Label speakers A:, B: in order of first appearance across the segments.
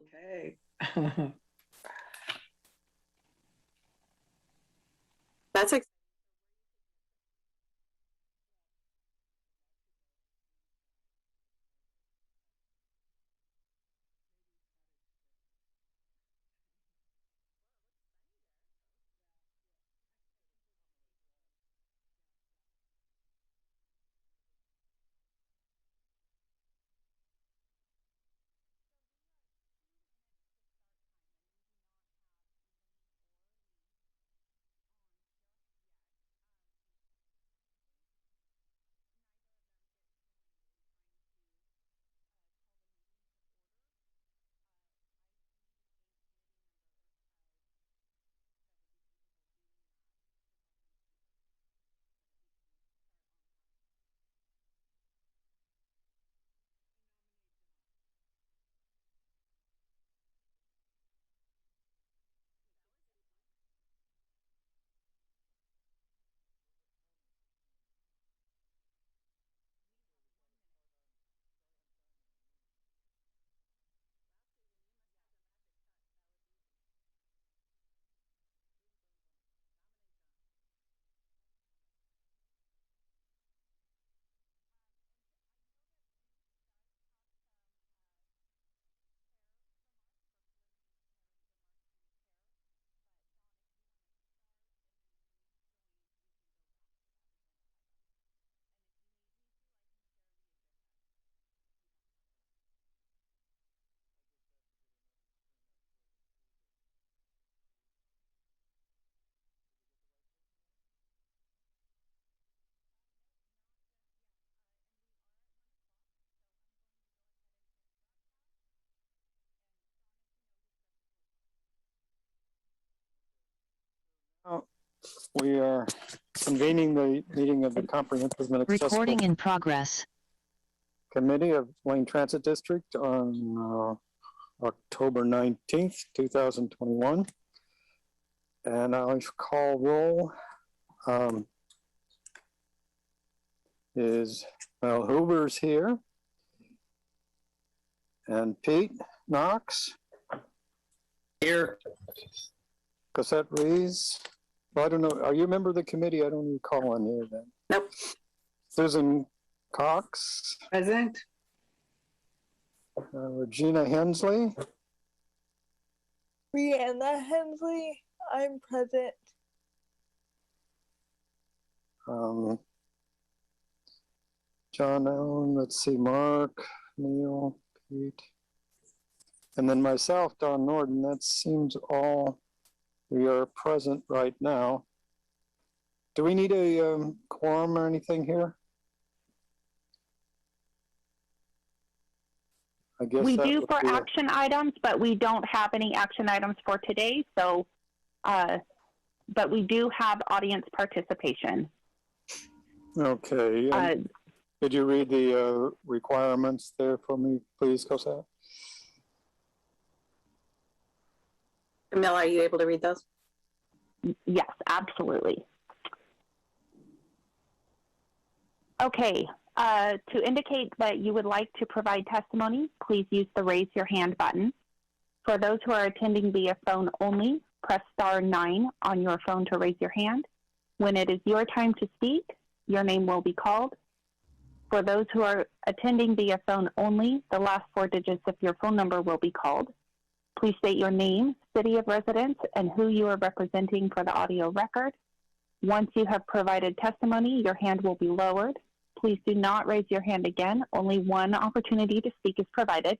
A: Okay.
B: That's exciting.
C: We are convening the meeting of the Comprehensive and Accessible
D: Recording in progress.
C: Committee of Wayne Transit District on October 19th, 2021. And I'll call roll. Hoover's here. And Pete Knox.
E: Here.
C: Cosette Rees. Well, I don't know. Are you a member of the committee? I don't recall on here then.
B: Nope.
C: Susan Cox.
A: Present.
C: Regina Hensley.
F: Brianna Hensley, I'm present.
C: John Allen, let's see, Mark, Neil, Pete, and then myself, Don Norden. That seems all we are present right now. Do we need a quorum or anything here? I guess
G: we do for action items, but we don't have any action items for today. So, but we do have audience participation.
C: Okay. Could you read the requirements there for me, please, Cosette?
B: Camille, are you able to read those?
G: Yes, absolutely. Okay. To indicate that you would like to provide testimony, please use the raise your hand button. For those who are attending via phone only, press *9 on your phone to raise your hand. When it is your time to speak, your name will be called. For those who are attending via phone only, the last 4 digits of your phone number will be called. Please state your name, city of residence, and who you are representing for the audio record. Once you have provided testimony, your hand will be lowered. Please do not raise your hand again. Only one opportunity to speak is provided.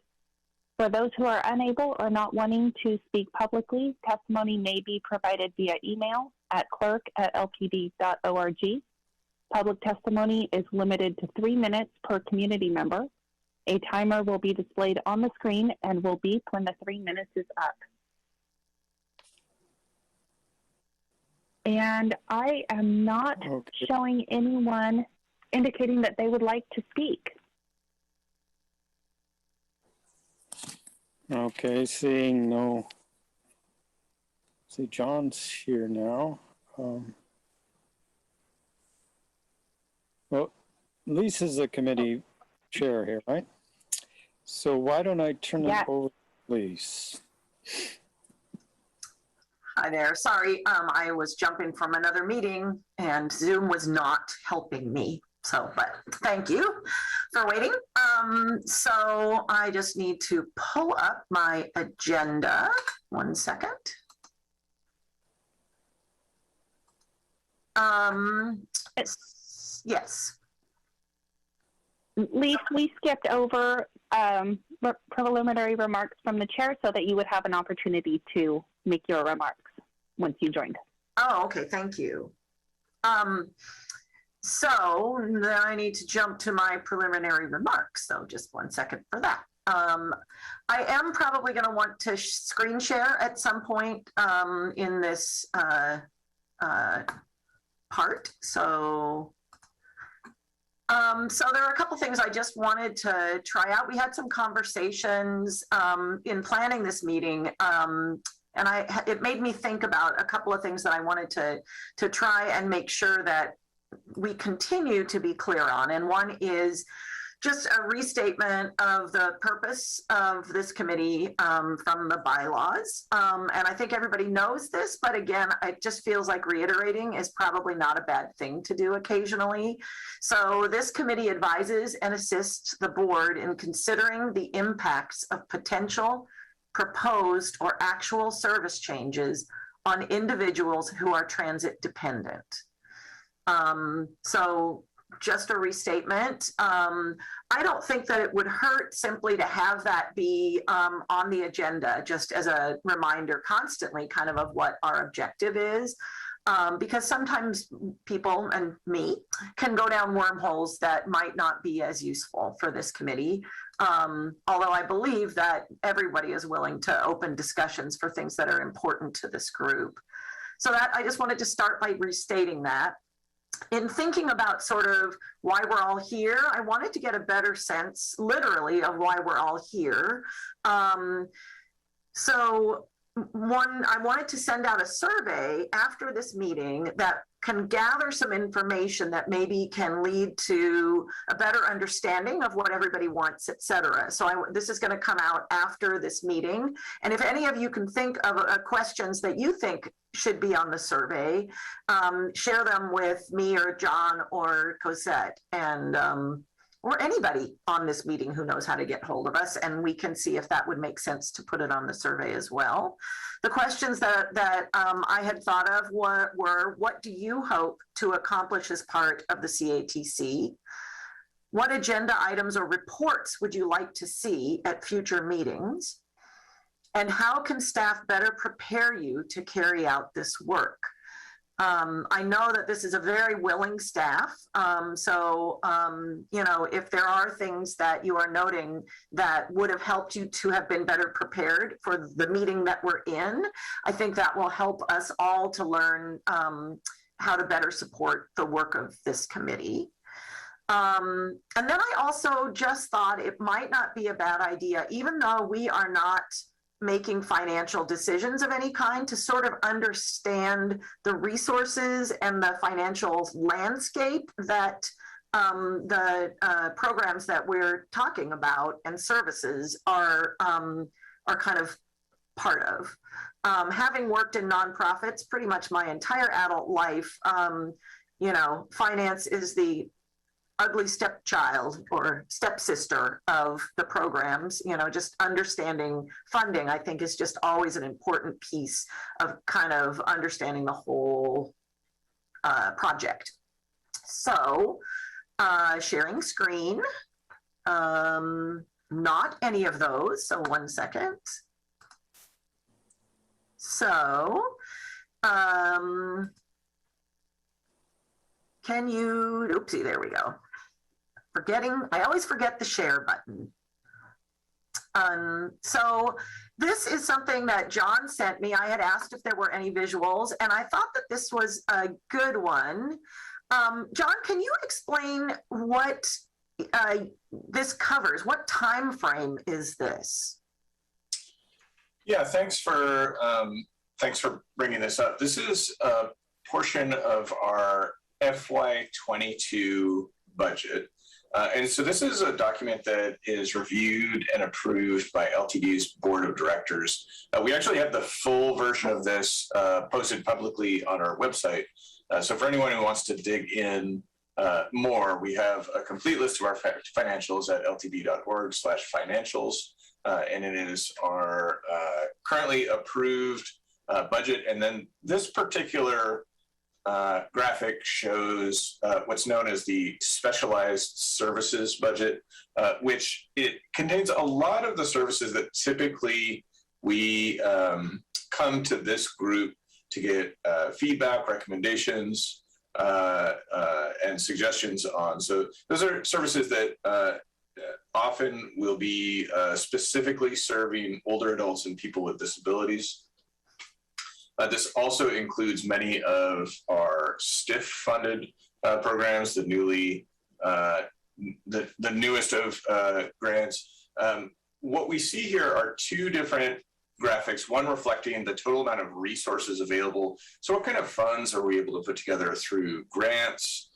G: For those who are unable or not wanting to speak publicly, testimony may be provided via email at clerk@lpd.org. Public testimony is limited to 3 minutes per community member. A timer will be displayed on the screen and will beep when the 3 minutes is up. And I am not showing anyone indicating that they would like to speak.
C: Okay, seeing no. See, John's here now. Well, Lisa's the committee chair here, right? So why don't I turn it over please.
A: Hi there. Sorry, I was jumping from another meeting and Zoom was not helping me. So, but thank you for waiting. So I just need to pull up my agenda. 1 second. Yes.
G: Lise, we skipped over preliminary remarks from the chair so that you would have an opportunity to make your remarks once you joined.
A: Oh, okay. Thank you. So then I need to jump to my preliminary remarks. So just 1 second for that. I am probably going to want to screen share at some point in this part. So there are a couple things I just wanted to try out. We had some conversations in planning this meeting, and it made me think about a couple of things that I wanted to try and make sure that we continue to be clear on. And one is just a restatement of the purpose of this committee from the bylaws. And I think everybody knows this, but again, it just feels like reiterating is probably not a bad thing to do occasionally. So this committee advises and assists the board in considering the impacts of potential, proposed, or actual service changes on individuals who are transit dependent. So just a restatement. I don't think that it would hurt simply to have that be on the agenda, just as a reminder constantly kind of what our objective is. Because sometimes people and me can go down wormholes that might not be as useful for this committee. Although I believe that everybody is willing to open discussions for things that are important to this group. So that I just wanted to start by restating that. In thinking about sort of why we're all here, I wanted to get a better sense, literally, of why we're all here. So one, I wanted to send out a survey after this meeting that can gather some information that maybe can lead to a better understanding of what everybody wants, et cetera. So this is going to come out after this meeting. And if any of you can think of questions that you think should be on the survey, share them with me or John or Cosette and or anybody on this meeting who knows how to get hold of us, and we can see if that would make sense to put it on the survey as well. The questions that I had thought of were, what do you hope to accomplish as part of the CATC? What agenda items or reports would you like to see at future meetings? And how can staff better prepare you to carry out this work? I know that this is a very willing staff. You know, if there are things that you are noting that would have helped you to have been better prepared for the meeting that we're in, I think that will help us all to learn how to better support the work of this committee. And then I also just thought it might not be a bad idea, even though we are not making financial decisions of any kind, to sort of understand the resources and the financial landscape that the programs that we're talking about and services are kind of part of. Having worked in nonprofits pretty much my entire adult life, you know, finance is the ugly stepchild or stepsister of the programs. You know, just understanding funding, I think, is just always an important piece of kind of understanding the whole project. So sharing screen, not any of those. So 1 second. So can you, oopsie, there we go. I always forget the share button. So this is something that John sent me. I had asked if there were any visuals, and I thought that this was a good one. John, can you explain what this covers? What time frame is this?
D: Yeah, thanks for bringing this up. This is a portion of our FY22 budget. And so this is a document that is reviewed and approved by LTD's board of directors. We actually have the full version of this posted publicly on our website. So for anyone who wants to dig in more, we have a complete list of our financials at ltd.org/financials. And it is our currently approved budget. And then this particular graphic shows what's known as the specialized services budget, which it contains a lot of the services that typically we come to this group to get feedback, recommendations, and suggestions on. So those are services that often will be specifically serving older adults and people with disabilities. This also includes many of our STIF-funded programs, the newest of grants. What we see here are two different graphics, one reflecting the total amount of resources available. So what kind of funds are we able to put together through grants,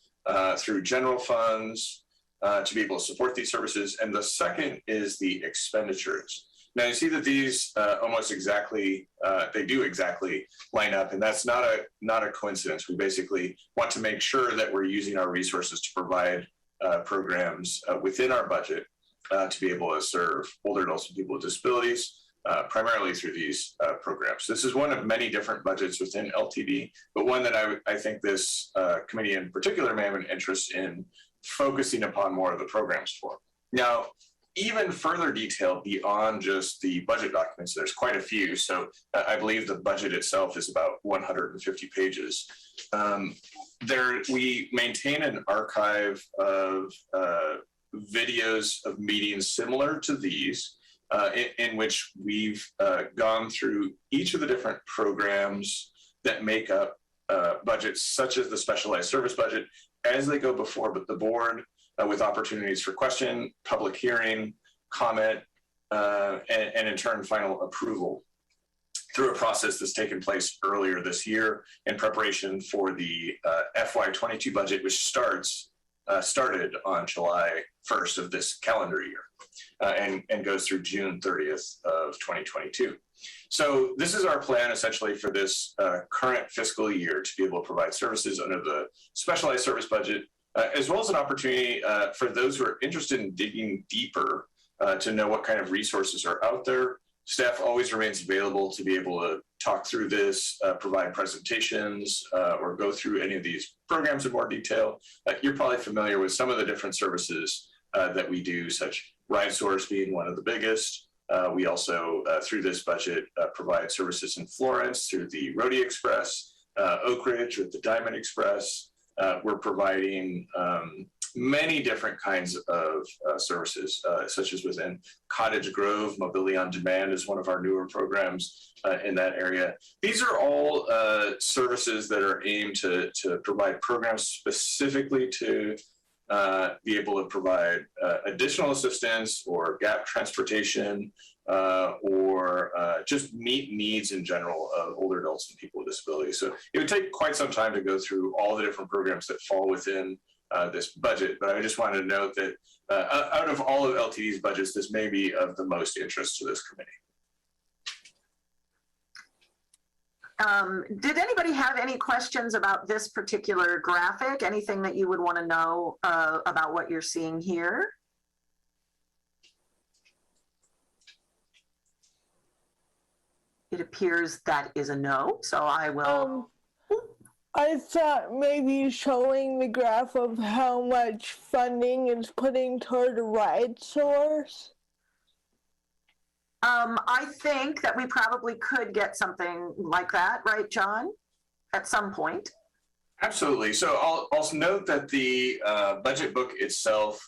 D: through general funds, to be able to support these services? And the second is the expenditures. Now you see that these almost exactly, they do exactly line up, and that's not a coincidence. We basically want to make sure that we're using our resources to provide programs within our budget to be able to serve older adults and people with disabilities, primarily through these programs. This is one of many different budgets within LTD, but one that I think this committee in particular may have an interest in focusing upon more of the programs for. Now, even further detail beyond just the budget documents, there's quite a few. So I believe the budget itself is about 150 pages. We maintain an archive of videos of meetings similar to these, in which we've gone through each of the different programs that make up budgets, such as the specialized service budget, as they go before the board, with opportunities for question, public hearing, comment, and in turn, final approval through a process that's taken place earlier this year in preparation for the FY22 budget, which started on July 1st of this calendar year and goes through June 30th of 2022. So this is our plan essentially for this current fiscal year to be able to provide services under the specialized service budget, as well as an opportunity for those who are interested in digging deeper to know what kind of resources are out there. Staff always remains available to be able to talk through this, provide presentations, or go through any of these programs in more detail. You're probably familiar with some of the different services that we do, such RideSource being one of the biggest. We also, through this budget, provide services in Florence through the Rhody Express, Oak Ridge with the Diamond Express. We're providing many different kinds of services, such as within Cottage Grove. Mobility on Demand is one of our newer programs in that area. These are all services that are aimed to provide programs specifically to be able to provide additional assistance or gap transportation or just meet needs in general of older adults and people with disabilities. So it would take quite some time to go through all the different programs that fall within this budget, but I just wanted to note that out of all of LTD's budgets, this may be of the most interest to this committee.
A: Did anybody have any questions about this particular graphic? Anything that you would want to know about what you're seeing here? It appears that is a no, so I will.
F: I thought maybe showing the graph of how much funding is putting toward RideSource.
A: I think that we probably could get something like that, right, John? At some point.
D: Absolutely. So I'll also note that the budget book itself,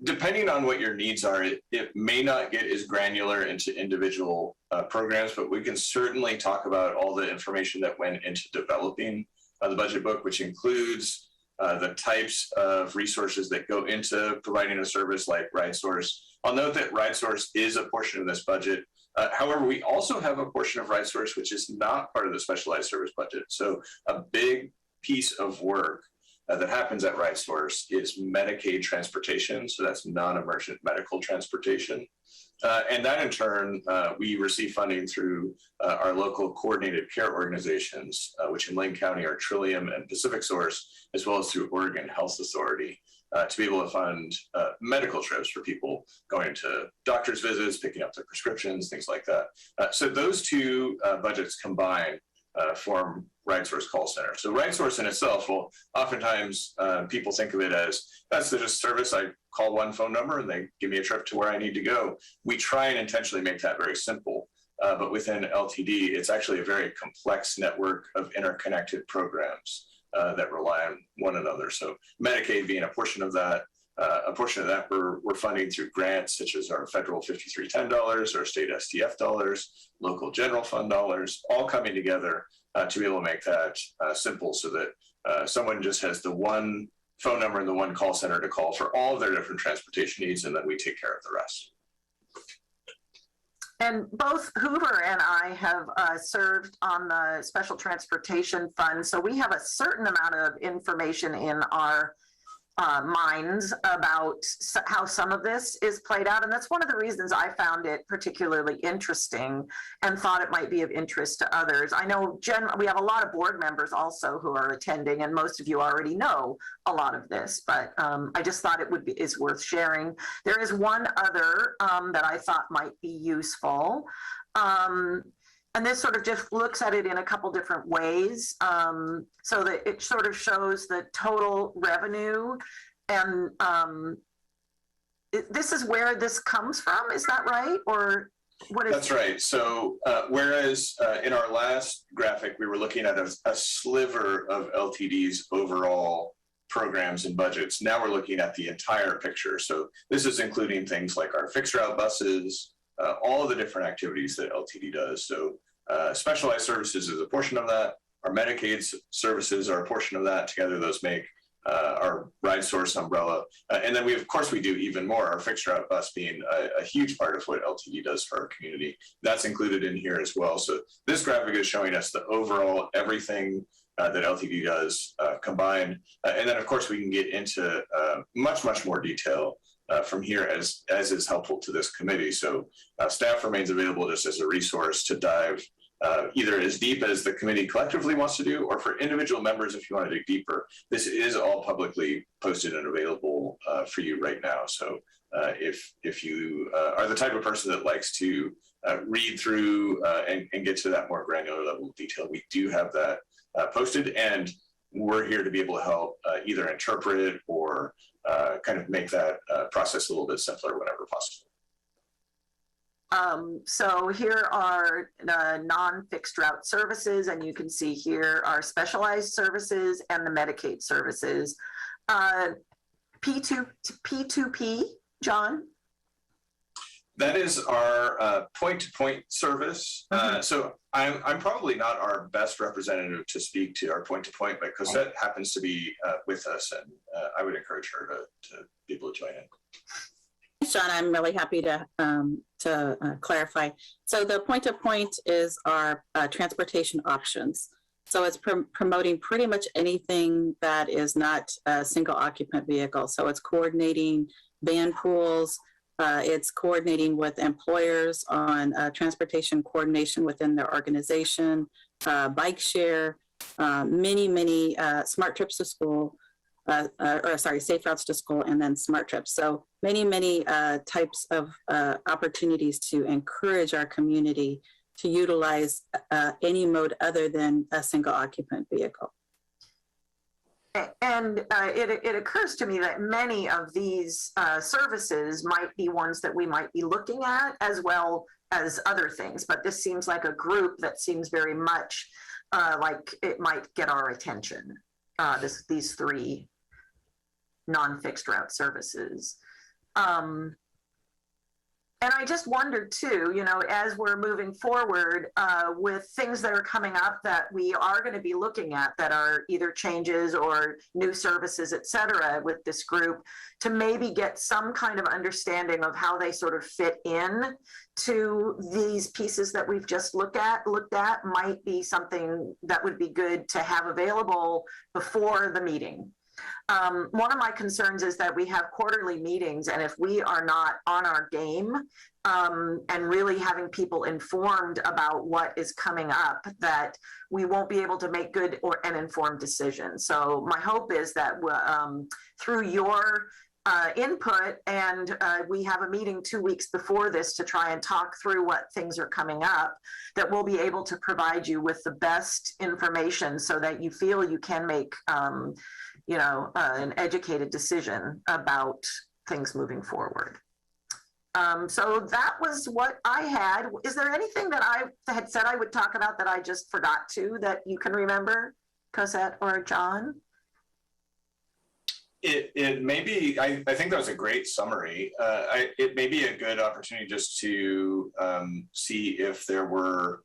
D: depending on what your needs are, it may not get as granular into individual programs, but we can certainly talk about all the information that went into developing the budget book, which includes the types of resources that go into providing a service like RideSource. I'll note that RideSource is a portion of this budget. However, we also have a portion of RideSource which is not part of the specialized service budget. So a big piece of work that happens at RideSource is Medicaid transportation. So that's non-emergent medical transportation. And that in turn, we receive funding through our local coordinated care organizations, which in Lane County are Trillium and Pacific Source, as well as through Oregon Health Authority, to be able to fund medical trips for people going to doctor's visits, picking up their prescriptions, things like that. So those two budgets combined form RideSource Call Center. So RideSource in itself, well, oftentimes people think of it as, that's the just service. I call one phone number and they give me a trip to where I need to go. We try and intentionally make that very simple. But within LTD, it's actually a very complex network of interconnected programs that rely on one another. So Medicaid being a portion of that, we're funding through grants such as our federal 5310 dollars, our state STF dollars, local general fund dollars, all coming together to be able to make that simple so that someone just has the one phone number and the one call center to call for all of their different transportation needs, and then we take care of the rest.
A: And both Hoover and I have served on the Special Transportation Fund, so we have a certain amount of information in our minds about how some of this is played out. And that's one of the reasons I found it particularly interesting and thought it might be of interest to others. I know we have a lot of board members also who are attending, and most of you already know a lot of this, but I just thought it is worth sharing. There is one other that I thought might be useful. And this sort of just looks at it in a couple different ways, so that it sort of shows the total revenue. And this is where this comes from, is that right? Or what is
D: That's right. So whereas in our last graphic, we were looking at a sliver of LTD's overall programs and budgets, now we're looking at the entire picture. So this is including things like our fixed route buses, all of the different activities that LTD does. So specialized services is a portion of that. Our Medicaid services are a portion of that. Together, those make our RideSource umbrella. And then we do even more, our fixed route bus being a huge part of what LTD does for our community. That's included in here as well. So this graphic is showing us the overall everything that LTD does combined. And then of course we can get into much more detail from here as is helpful to this committee. So staff remains available just as a resource to dive either as deep as the committee collectively wants to do, or for individual members if you want to dig deeper. This is all publicly posted and available for you right now. So if you are the type of person that likes to read through and get to that more granular level of detail, we do have that posted, and we're here to be able to help either interpret or kind of make that process a little bit simpler whenever possible.
A: So here are the non-fixed route services, and you can see here our specialized services and the Medicaid services. P2P, John?
D: That is our point-to-point service. So I'm probably not our best representative to speak to our point-to-point, but Cosette happens to be with us, and I would encourage her to be able to join in.
B: John, I'm really happy to clarify. So the point-to-point is our transportation options. So it's promoting pretty much anything that is not a single occupant vehicle. So it's coordinating van pools, it's coordinating with employers on transportation coordination within their organization, bike share, many smart trips to school, safe routes to school, and then smart trips. So many types of opportunities to encourage our community to utilize any mode other than a single occupant vehicle.
A: And it occurs to me that many of these services might be ones that we might be looking at as well as other things, but this seems like a group that seems very much like it might get our attention, these three non-fixed route services. And I just wondered too, as we're moving forward with things that are coming up that we are going to be looking at that are either changes or new services, et cetera, with this group, to maybe get some kind of understanding of how they sort of fit in to these pieces that we've just looked at might be something that would be good to have available before the meeting. One of my concerns is that we have quarterly meetings, and if we are not on our game and really having people informed about what is coming up, that we won't be able to make good and informed decisions. So my hope is that through your input, and we have a meeting 2 weeks before this to try and talk through what things are coming up, that we'll be able to provide you with the best information so that you feel you can make an educated decision about things moving forward. So that was what I had. Is there anything that I had said I would talk about that I just forgot to, that you can remember, Cosette or John?
D: It may be, I think that was a great summary. It may be a good opportunity just to see if there were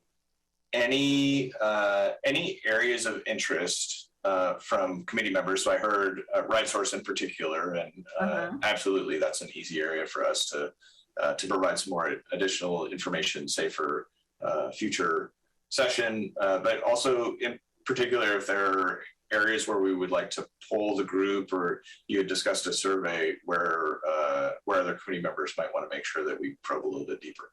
D: any areas of interest from committee members. So I heard RideSource in particular, and absolutely that's an easy area for us to provide some more additional information, say for future session, but also in particular if there are areas where we would like to poll the group, or you had discussed a survey where other committee members might want to make sure that we probe a little bit deeper.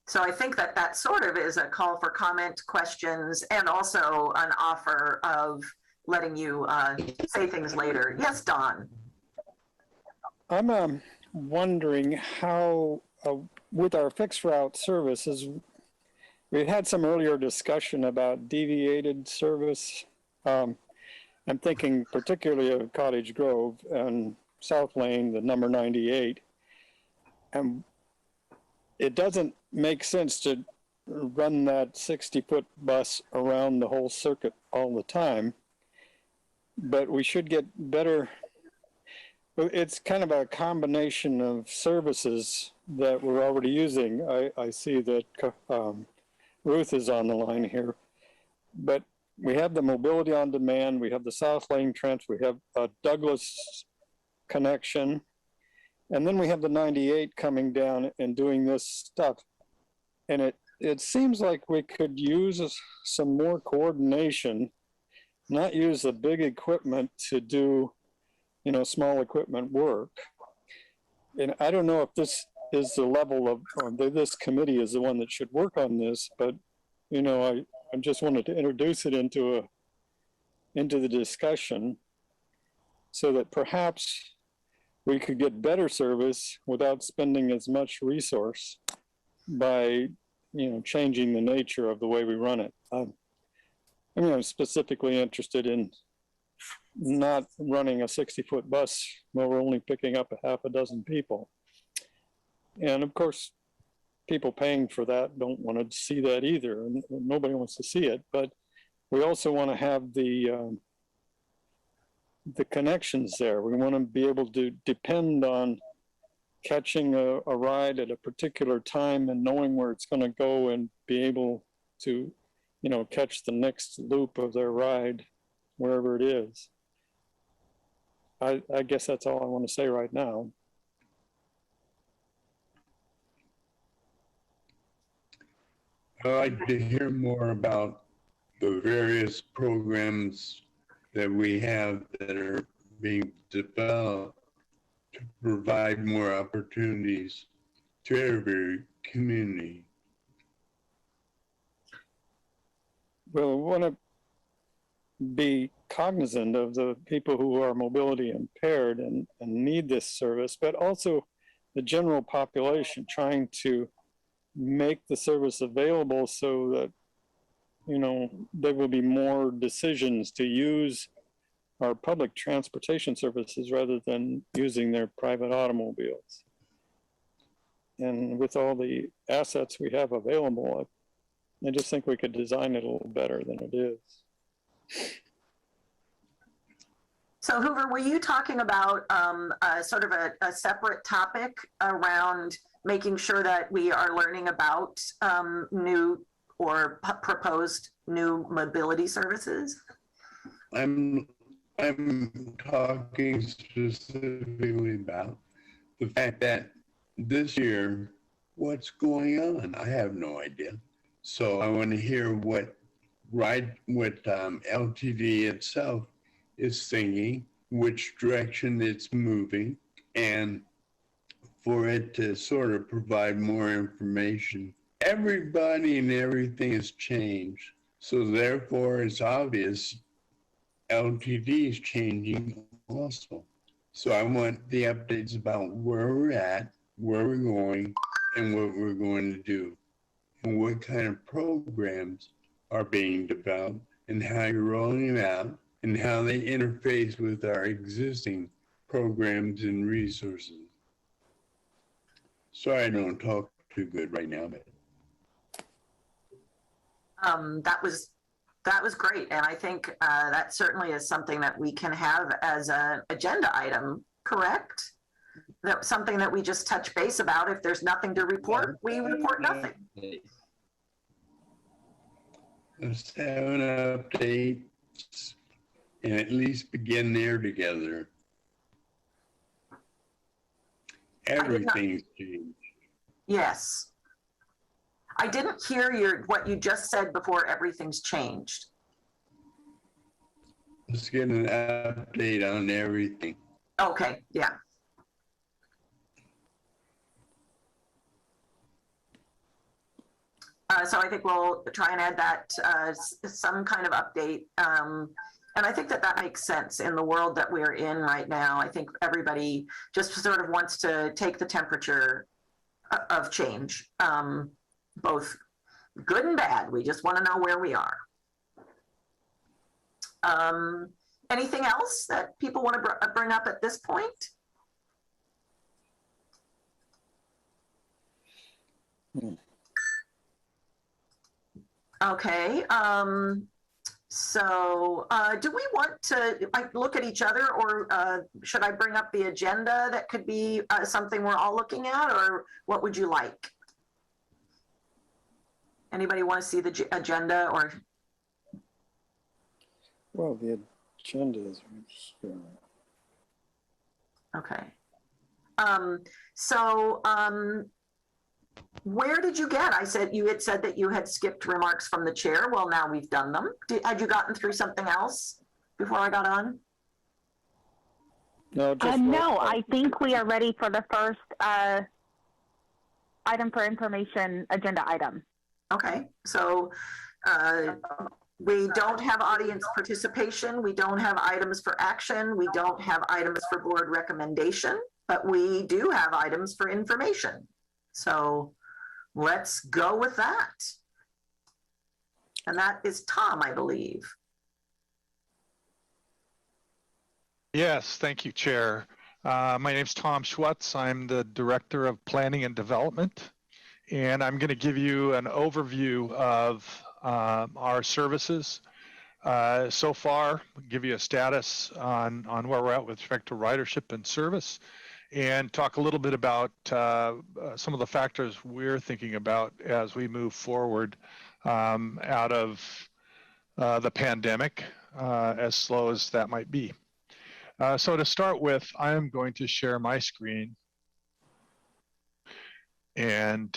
A: So I think that sort of is a call for comment, questions, and also an offer of letting you say things later. Yes, Don.
C: I'm wondering how, with our fixed route services, we had some earlier discussion about deviated service. I'm thinking particularly of Cottage Grove and South Lane, the number 98. And it doesn't make sense to run that 60-foot bus around the whole circuit all the time, but we should get better. It's kind of a combination of services that we're already using. I see that Ruth is on the line here, but we have the mobility on demand, we have the South Lane Trench, we have a Douglas connection, and then we have the 98 coming down and doing this stuff. And it seems like we could use some more coordination, not use the big equipment to do, small equipment work. And I don't know if this is the level of, this committee is the one that should work on this, but, I just wanted to introduce it into the discussion so that perhaps we could get better service without spending as much resource by, changing the nature of the way we run it. I'm specifically interested in not running a 60-foot bus where we're only picking up a half a dozen people. And of course, people paying for that don't want to see that either. And nobody wants to see it, but we also want to have the connections there. We want to be able to depend on catching a ride at a particular time and knowing where it's going to go and be able to, catch the next loop of their ride wherever it is. I guess that's all I want to say right now.
H: I'd like to hear more about the various programs that we have that are being developed to provide more opportunities to every community.
C: Well, we want to be cognizant of the people who are mobility impaired and need this service, but also the general population, trying to make the service available so that, there will be more decisions to use our public transportation services rather than using their private automobiles. And with all the assets we have available, I just think we could design it a little better than it is.
A: So Hoover, were you talking about sort of a separate topic around making sure that we are learning about new or proposed new mobility services?
H: I'm talking specifically about the fact that this year, what's going on? I have no idea. So I want to hear what LTD itself is thinking, which direction it's moving, and for it to sort of provide more information. Everybody and everything has changed. So therefore, it's obvious LTD is changing also. So I want the updates about where we're at, where we're going, and what we're going to do, and what kind of programs are being developed, and how you're rolling them out, and how they interface with our existing programs and resources. Sorry I don't talk too good right now, but
A: that was great, and I think that certainly is something that we can have as an agenda item. Correct? That's something that we just touch base about. If there's nothing to report, we report nothing.
H: let's have an update and at least begin there together. Everything's changed.
A: Yes. I didn't hear what you just said before everything's changed.
H: Let's get an update on everything.
A: Okay, yeah. So I think we'll try and add that some kind of update. And I think that makes sense in the world that we're in right now. I think everybody just sort of wants to take the temperature of change, both good and bad. We just want to know where we are. Anything else that people want to bring up at this point? Okay. So do we want to look at each other, or should I bring up the agenda? That could be something we're all looking at, or what would you like? Anybody want to see the agenda? Or
C: Well, the agenda is right here.
A: okay. Where did you get? I said you had said that you had skipped remarks from the chair. Well, now we've done them. Had you gotten through something else before I got on?
C: No, just
G: no, I think we are ready for the first item for information agenda item.
A: Okay, so we don't have audience participation. We don't have items for action. We don't have items for board recommendation, but we do have items for information. So let's go with that. And that is Tom, I believe.
I: Yes, thank you, Chair. My name's Tom Schwutz. I'm the Director of Planning and Development, and I'm going to give you an overview of our services. So far, give you a status on where we're at with respect to ridership and service, and talk a little bit about some of the factors we're thinking about as we move forward out of the pandemic, as slow as that might be. So to start with, I am going to share my screen, and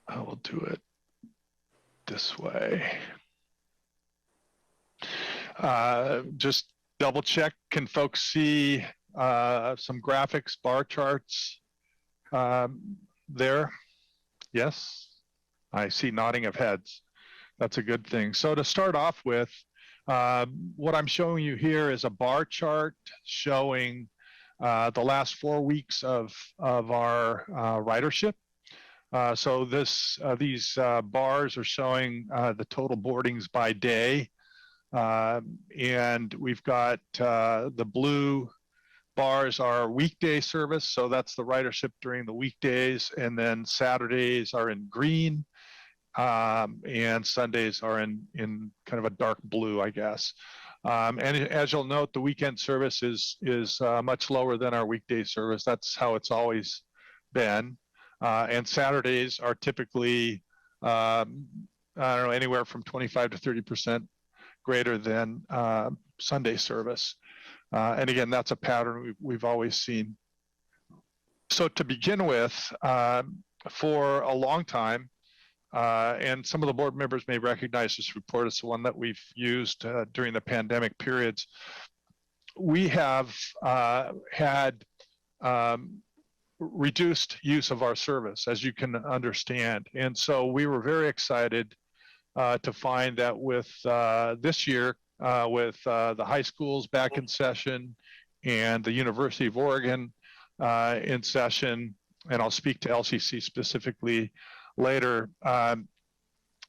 I: I will do it this way. Just double check, can folks see some graphics, bar charts there? Yes, I see nodding of heads. That's a good thing. So to start off with, what I'm showing you here is a bar chart showing the last 4 weeks of our ridership. So these bars are showing the total boardings by day. And we've got the blue bars are weekday service, so that's the ridership during the weekdays, and then Saturdays are in green, and Sundays are in kind of a dark blue, I guess. And as you'll note, the weekend service is much lower than our weekday service. That's how it's always been. And Saturdays are typically, I don't know, anywhere from 25 to 30% greater than Sunday service. And again, that's a pattern we've always seen. So to begin with, for a long time, and some of the board members may recognize this report. It's the one that we've used during the pandemic periods. We have had reduced use of our service, as you can understand. And so we were very excited to find that with this year, with the high schools back in session and the University of Oregon in session, and I'll speak to LCC specifically later,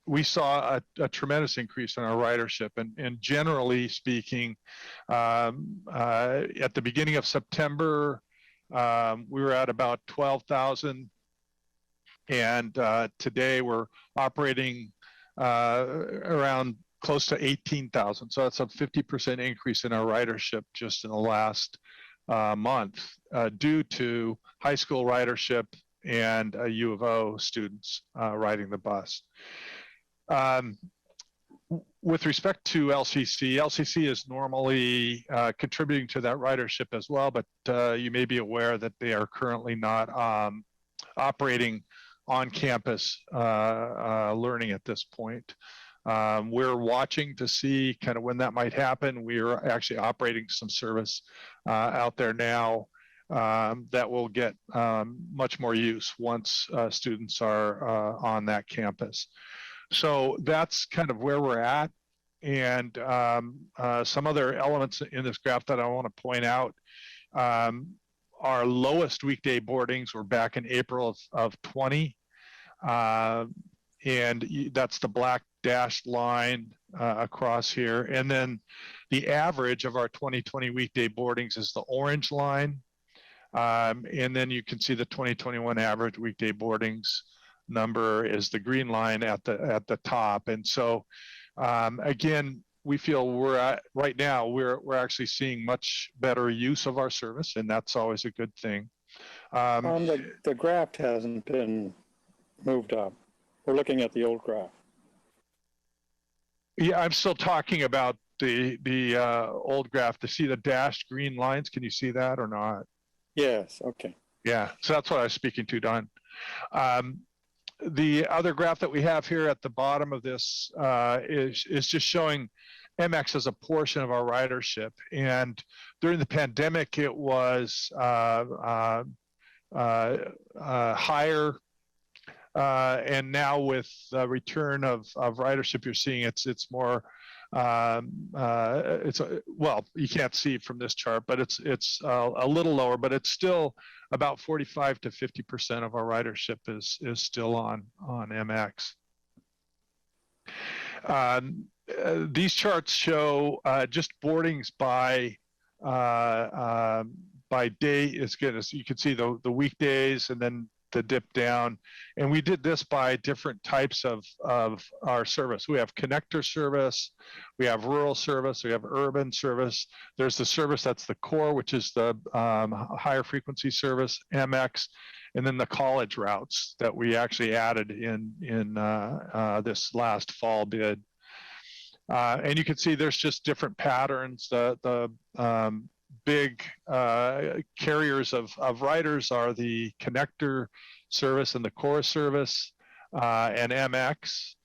I: we saw a tremendous increase in our ridership. And generally speaking, at the beginning of September, we were at about 12,000. And today we're operating around close to 18,000. So that's a 50% increase in our ridership just in the last month due to high school ridership and U of O students riding the bus. With respect to LCC is normally contributing to that ridership as well, but you may be aware that they are currently not operating on campus learning at this point. We're watching to see kind of when that might happen. We are actually operating some service out there now that will get much more use once students are on that campus. So that's kind of where we're at. And some other elements in this graph that I want to point out, our lowest weekday boardings were back in April of 20. And that's the black dashed line across here. And then the average of our 2020 weekday boardings is the orange line. And then you can see the 2021 average weekday boardings number is the green line at the top. And so again, we feel we're at right now, we're actually seeing much better use of our service, and that's always a good thing.
C: The graph hasn't been moved up. We're looking at the old graph.
I: Yeah, I'm still talking about the old graph. To see the dashed green lines, can you see that or not?
C: Yes, okay.
I: Yeah, so that's what I was speaking to, Don. The other graph that we have here at the bottom of this is just showing MX as a portion of our ridership. And during the pandemic, it was higher. And now with the return of ridership, you're seeing it's more, well, you can't see it from this chart, but it's a little lower, but it's still about 45 to 50% of our ridership is still on MX. These charts show just boardings by day. It's good. As you can see the weekdays and then the dip down. And we did this by different types of our service. We have connector service, we have rural service, we have urban service. There's the service that's the core, which is the higher frequency service, MX, and then the college routes that we actually added in this last fall bid. And you can see there's just different patterns. The big carriers of riders are the connector service and the core service and MX.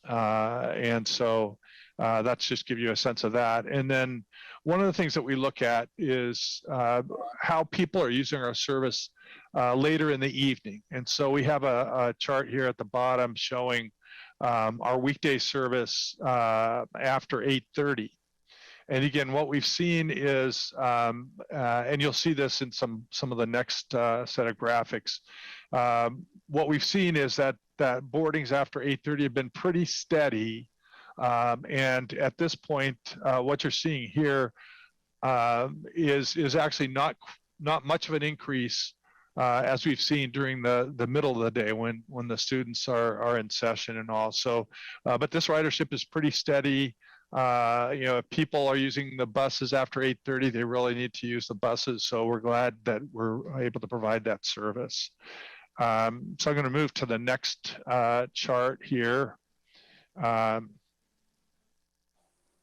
I: And so that's just give you a sense of that. And then one of the things that we look at is how people are using our service later in the evening. And so we have a chart here at the bottom showing our weekday service after 8:30. And again, what we've seen is, and you'll see this in some of the next set of graphics, what we've seen is that boardings after 8:30 have been pretty steady. And at this point, what you're seeing here is actually not much of an increase as we've seen during the middle of the day when the students are in session and all. So, but this ridership is pretty steady. If people are using the buses after 8:30, they really need to use the buses. So we're glad that we're able to provide that service. So I'm going to move to the next chart here.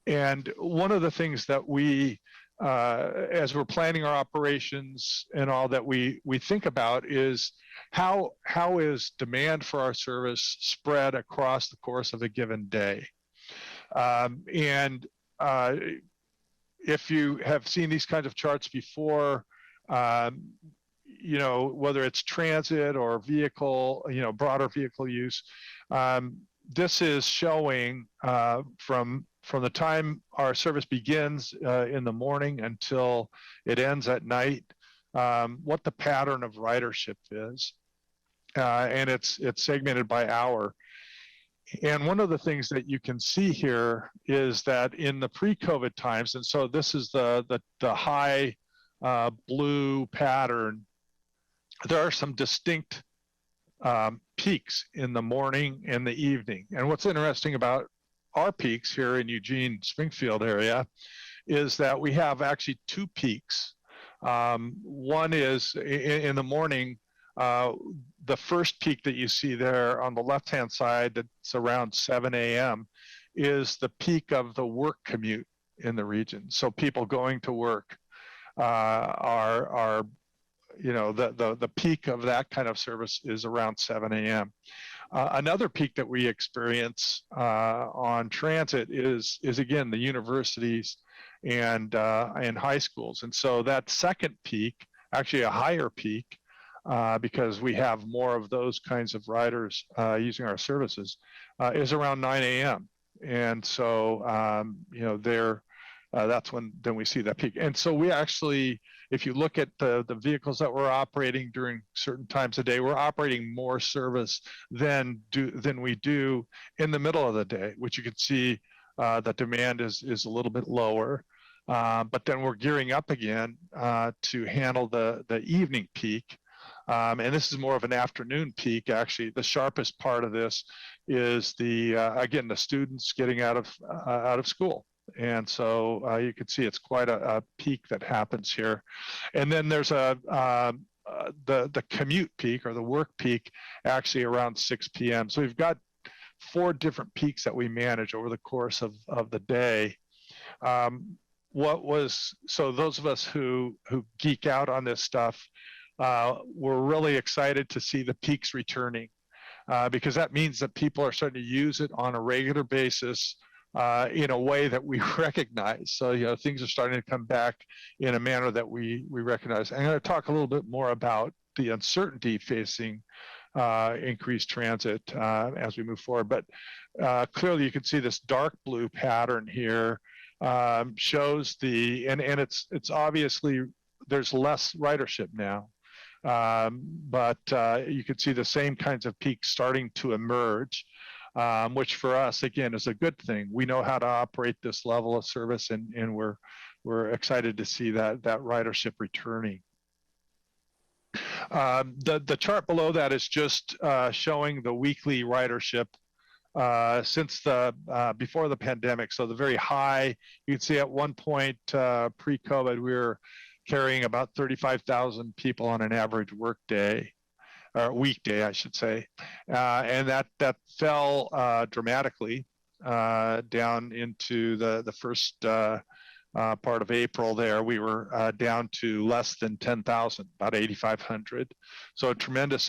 I: And one of the things that we as we're planning our operations and all that we think about is how is demand for our service spread across the course of a given day. And if you have seen these kinds of charts before, you know, whether it's transit or vehicle, you know, broader vehicle use, this is showing from the time our service begins in the morning until it ends at night, what the pattern of ridership is. And it's segmented by hour. And one of the things that you can see here is that in the pre-COVID times, and so this is the high blue pattern, there are some distinct peaks in the morning and the evening. And what's interesting about our peaks here in Eugene, Springfield area is that we have actually two peaks. One is in the morning, the first peak that you see there on the left-hand side, that's around 7 a.m., is the peak of the work commute in the region. So people going to work are you know, the peak of that kind of service is around 7 a.m. Another peak that we experience on transit is again the universities and high schools, and so that second peak, actually a higher peak, because we have more of those kinds of riders using our services, is around 9 a.m. And so you know, that's when then we see that peak. And so we actually, if you look at the vehicles that we're operating during certain times of day, we're operating more service than we do in the middle of the day, which you can see the demand is a little bit lower. But then we're gearing up again to handle the evening peak. And this is more of an afternoon peak. Actually, the sharpest part of this is again, the students getting out of school. And so you can see it's quite a peak that happens here. And then there's the commute peak or the work peak actually around 6 p.m. So we've got 4 different peaks that we manage over the course of the day. So those of us who geek out on this stuff, we're really excited to see the peaks returning because that means that people are starting to use it on a regular basis in a way that we recognize. So, you know, things are starting to come back in a manner that we recognize. I'm going to talk a little bit more about the uncertainty facing increased transit as we move forward. But clearly you can see this dark blue pattern here shows and it's obviously there's less ridership now. But you can see the same kinds of peaks starting to emerge, which for us, again, is a good thing. We know how to operate this level of service, and we're excited to see that ridership returning. The chart below that is just showing the weekly ridership since before the pandemic. So the very high, you can see at one point pre-COVID, we were carrying about 35,000 people on an average work day, or weekday, I should say. And that fell dramatically down into the first part of April there. We were down to less than 10,000, about 8,500. So a tremendous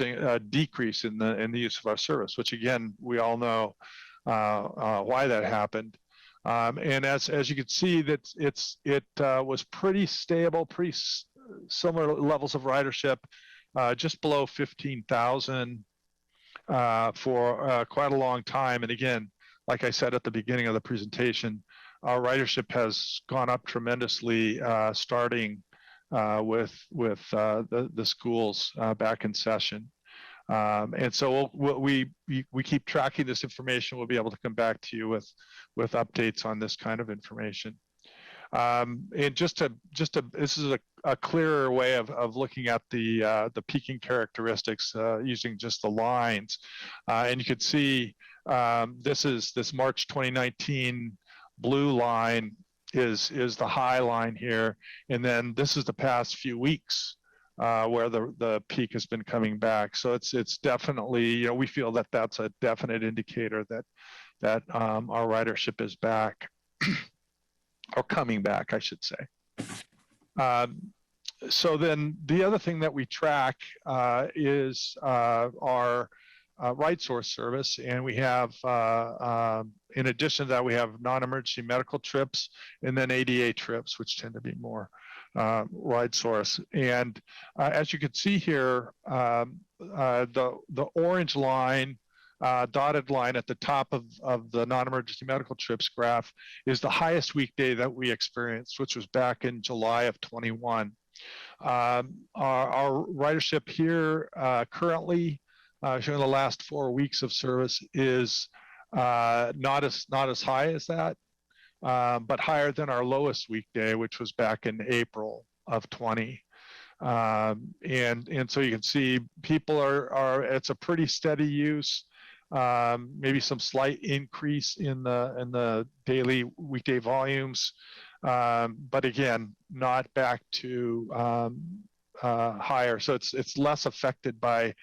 I: decrease in the use of our service, which again, we all know why that happened. And as you can see, that it was pretty stable, pretty similar levels of ridership, just below 15,000 for quite a long time. And again, like I said at the beginning of the presentation, our ridership has gone up tremendously, starting with the schools back in session. And so we keep tracking this information. We'll be able to come back to you with updates on this kind of information. And this is a clearer way of looking at the peaking characteristics using just the lines. And you can see this March 2019 blue line is the high line here, and then this is the past few weeks where the peak has been coming back. So it's definitely, you know, we feel that that's a definite indicator that our ridership is back or coming back, I should say. So then the other thing that we track is our ride source service, and we have, in addition to that, we have non-emergency medical trips and then ADA trips, which tend to be more ride source. And as you can see here, the orange line, dotted line at the top of the non-emergency medical trips graph is the highest weekday that we experienced, which was back in July of 21. Our ridership here currently, showing the last 4 weeks of service, is not as high as that, but higher than our lowest weekday, which was back in April of 20. And so you can see people are it's a pretty steady use. Maybe some slight increase in the daily weekday volumes, but again, not back to higher. So it's less affected by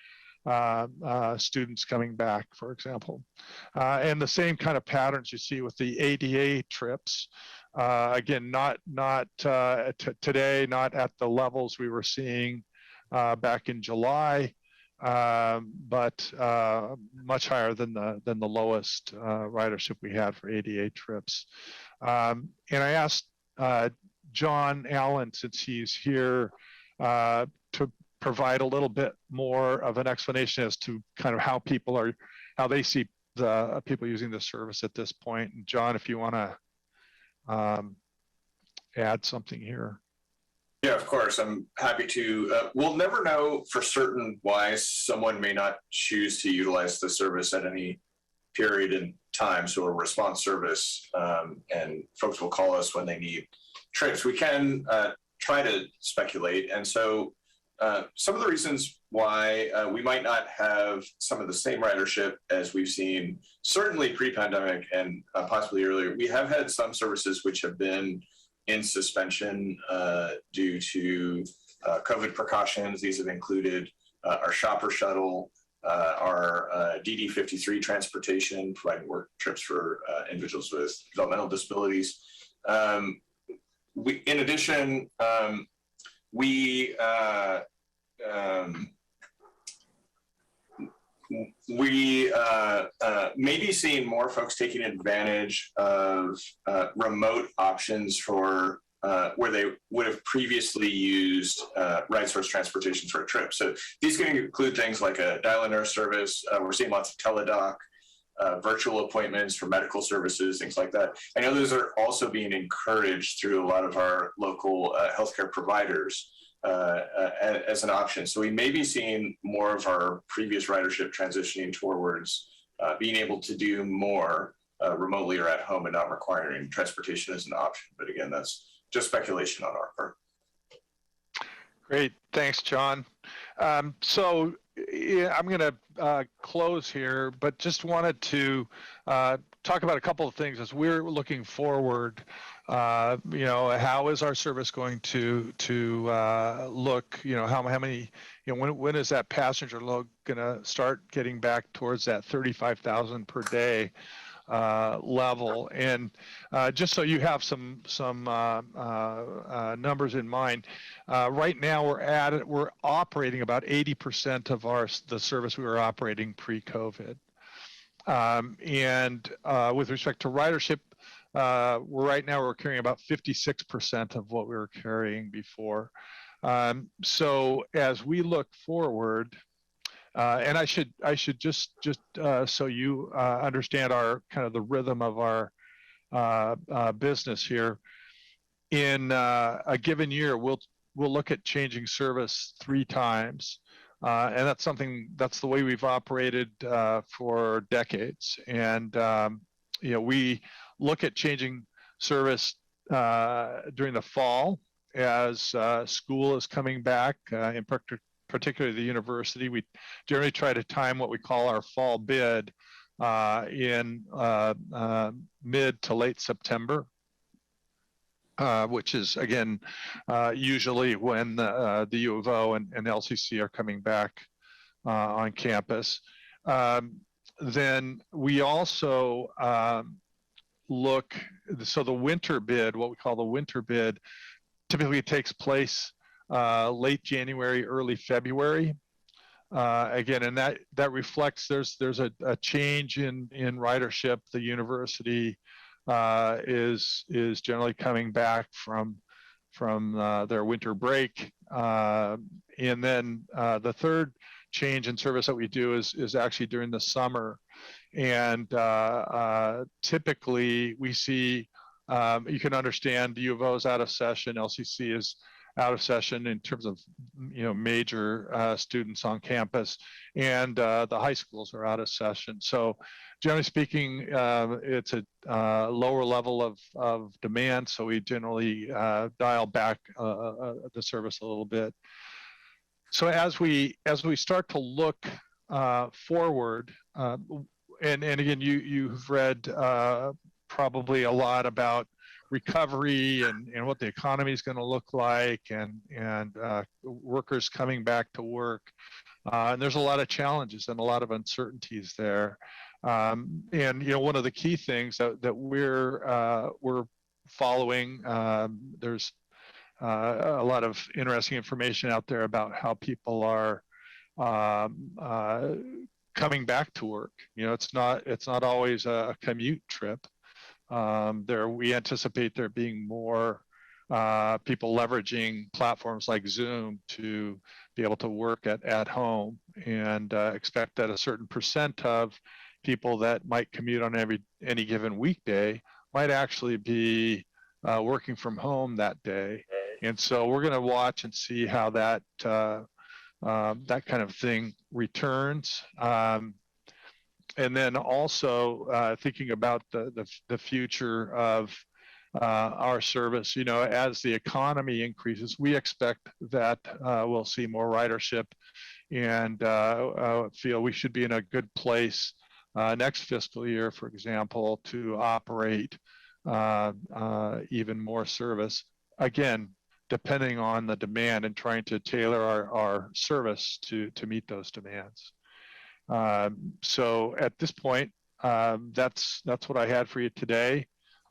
I: students coming back, for example, and the same kind of patterns you see with the ADA trips. Again, not today, not at the levels we were seeing back in July. But much higher than the lowest ridership we had for ADA trips. And I asked John Allen, since he's here, to provide a little bit more of an explanation as to kind of how they see the people using the service at this point. And John, if you want to add something here.
D: Yeah, of course. I'm happy to. We'll never know for certain why someone may not choose to utilize the service at any period in time. So a response service, and folks will call us when they need trips. We can try to speculate. And so some of the reasons why we might not have some of the same ridership as we've seen, certainly pre-pandemic and possibly earlier, we have had some services which have been in suspension due to COVID precautions. These have included our shopper shuttle, our DD53 transportation, providing work trips for individuals with developmental disabilities. In addition, we may be seeing more folks taking advantage of remote options for where they would have previously used ride source transportation for a trip. So these can include things like a dial-a-nurse service. We're seeing lots of teledoc, virtual appointments for medical services, things like that. I know those are also being encouraged through a lot of our local healthcare providers as an option. So we may be seeing more of our previous ridership transitioning towards being able to do more remotely or at home and not requiring transportation as an option. But again, that's just speculation on our part.
I: Great, thanks, John. So yeah, I'm going to close here, but just wanted to talk about a couple of things as we're looking forward. How is our service going to look? How many? When is that passenger load going to start getting back towards that 35,000 per day level? And just so you have some numbers in mind, right now we're operating about 80% of the service we were operating pre-COVID. And with respect to ridership, right now we're carrying about 56% of what we were carrying before. So as we look forward, and I should just so you understand our kind of the rhythm of our business here. In a given year, we'll look at changing service 3 times, and that's the way we've operated for decades. And we look at changing service during the fall as school is coming back, in particularly the university. We generally try to time what we call our fall bid in mid to late September, which is, again, usually when the U of O and LCC are coming back on campus. Then we also so the winter bid, what we call the winter bid, typically takes place late January, early February. Again, and that reflects there's a change in ridership. The university is generally coming back from their winter break, and then the third change in service that we do is actually during the summer, and typically we see you can understand the U of O is out of session, LCC is out of session in terms of major students on campus, and the high schools are out of session. So generally speaking, it's a lower level of demand, so we generally dial back the service a little bit. So as we start to look forward, and again, you've read probably a lot about recovery and what the economy is going to look like, and workers coming back to work. And there's a lot of challenges and a lot of uncertainties there. And one of the key things that we're following, there's a lot of interesting information out there about how people are coming back to work. It's not always a commute trip. We anticipate there being more people leveraging platforms like Zoom to be able to work at home, and expect that a certain percent of people that might commute on any given weekday might actually be working from home that day. And so we're going to watch and see how that that kind of thing returns. And then also thinking about the future of our service, as the economy increases, we expect that we'll see more ridership, and feel we should be in a good place next fiscal year, for example, to operate even more service. Again, depending on the demand and trying to tailor our service to meet those demands. So at this point, that's what I had for you today.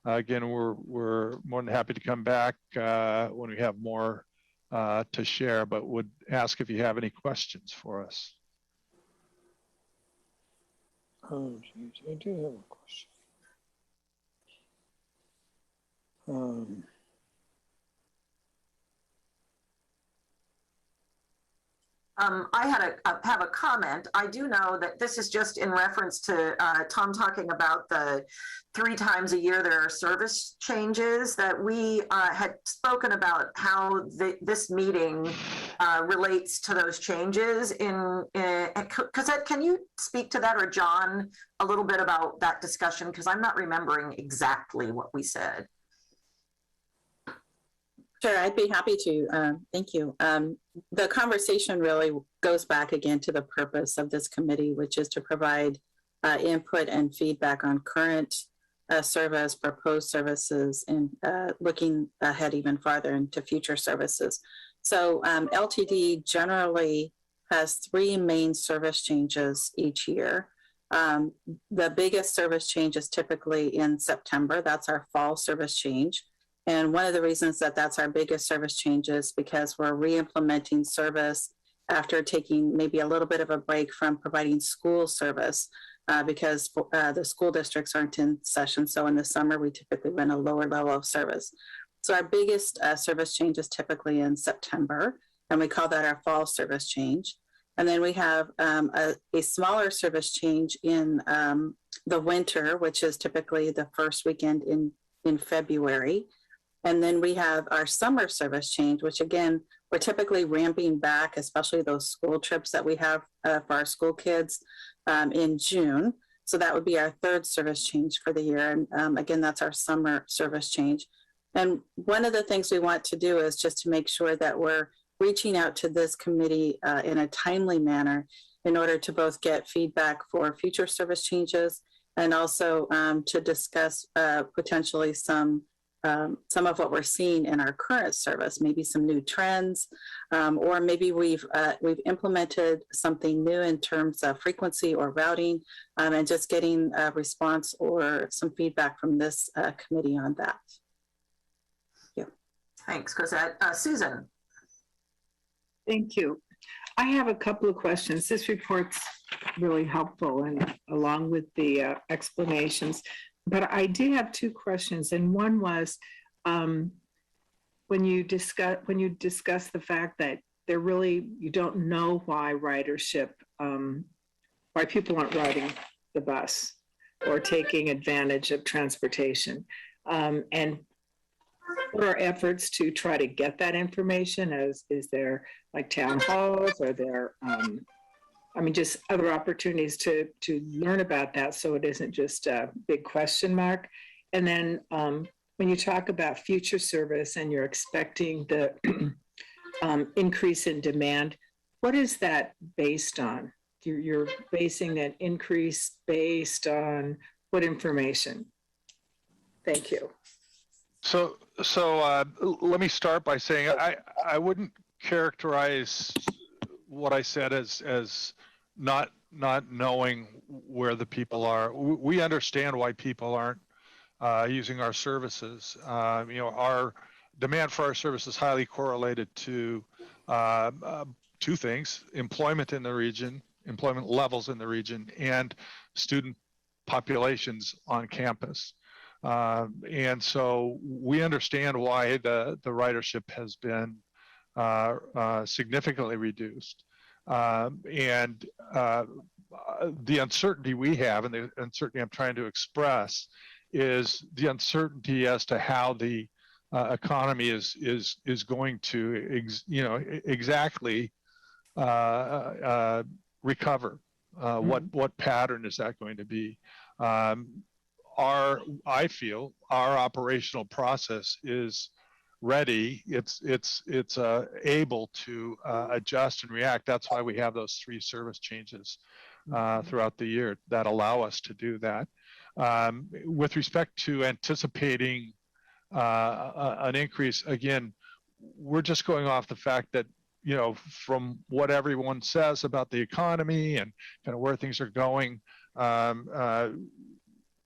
I: Again, we're more than happy to come back when we have more to share, but would ask if you have any questions for us.
C: Oh, geez, I do have a question.
A: I have a comment. I do know that this is just in reference to Tom talking about the 3 times a year there are service changes, that we had spoken about how this meeting relates to those changes. Cosette, can you speak to that, or John, a little bit about that discussion? Because I'm not remembering exactly what we said.
B: Sure, I'd be happy to. Thank you. The conversation really goes back again to the purpose of this committee, which is to provide input and feedback on current service, proposed services, and looking ahead even farther into future services. So LTD generally has 3 main service changes each year. The biggest service change is typically in September. That's our fall service change. And one of the reasons that that's our biggest service change is because we're re-implementing service after taking maybe a little bit of a break from providing school service because the school districts aren't in session. So in the summer, we typically run a lower level of service. So our biggest service change is typically in September, and we call that our fall service change. And then we have a smaller service change in the winter, which is typically the first weekend in February. And then we have our summer service change, which again, we're typically ramping back, especially those school trips that we have for our school kids in June. So that would be our 3rd service change for the year. And again, that's our summer service change. And one of the things we want to do is just to make sure that we're reaching out to this committee in a timely manner in order to both get feedback for future service changes and also to discuss potentially some of what we're seeing in our current service, maybe some new trends, or maybe we've implemented something new in terms of frequency or routing, and just getting a response or some feedback from this committee on that. Yeah.
A: Thanks, Cosette. Susan?
J: Thank you. I have a couple of questions. This report's really helpful and along with the explanations, but I did have two questions. And one was when you discuss the fact that you don't know why ridership, why people aren't riding the bus or taking advantage of transportation. And what are efforts to try to get that information? Is there like town halls? Are there, just other opportunities to learn about that so it isn't just a big question mark? And then when you talk about future service and you're expecting the increase in demand, what is that based on? You're basing that increase based on what information? Thank you.
I: So let me start by saying I wouldn't characterize what I said as not knowing where the people are. We understand why people aren't using our services. Our demand for our service is highly correlated to two things: employment in the region, employment levels in the region, and student populations on campus. And so we understand why the ridership has been significantly reduced. And the uncertainty we have, and the uncertainty I'm trying to express, is the uncertainty as to how the economy is going to exactly recover. What pattern is that going to be? I feel our operational process is ready. It's able to adjust and react. That's why we have those 3 service changes throughout the year that allow us to do that. With respect to anticipating an increase, again, we're just going off the fact that, from what everyone says about the economy and kind of where things are going,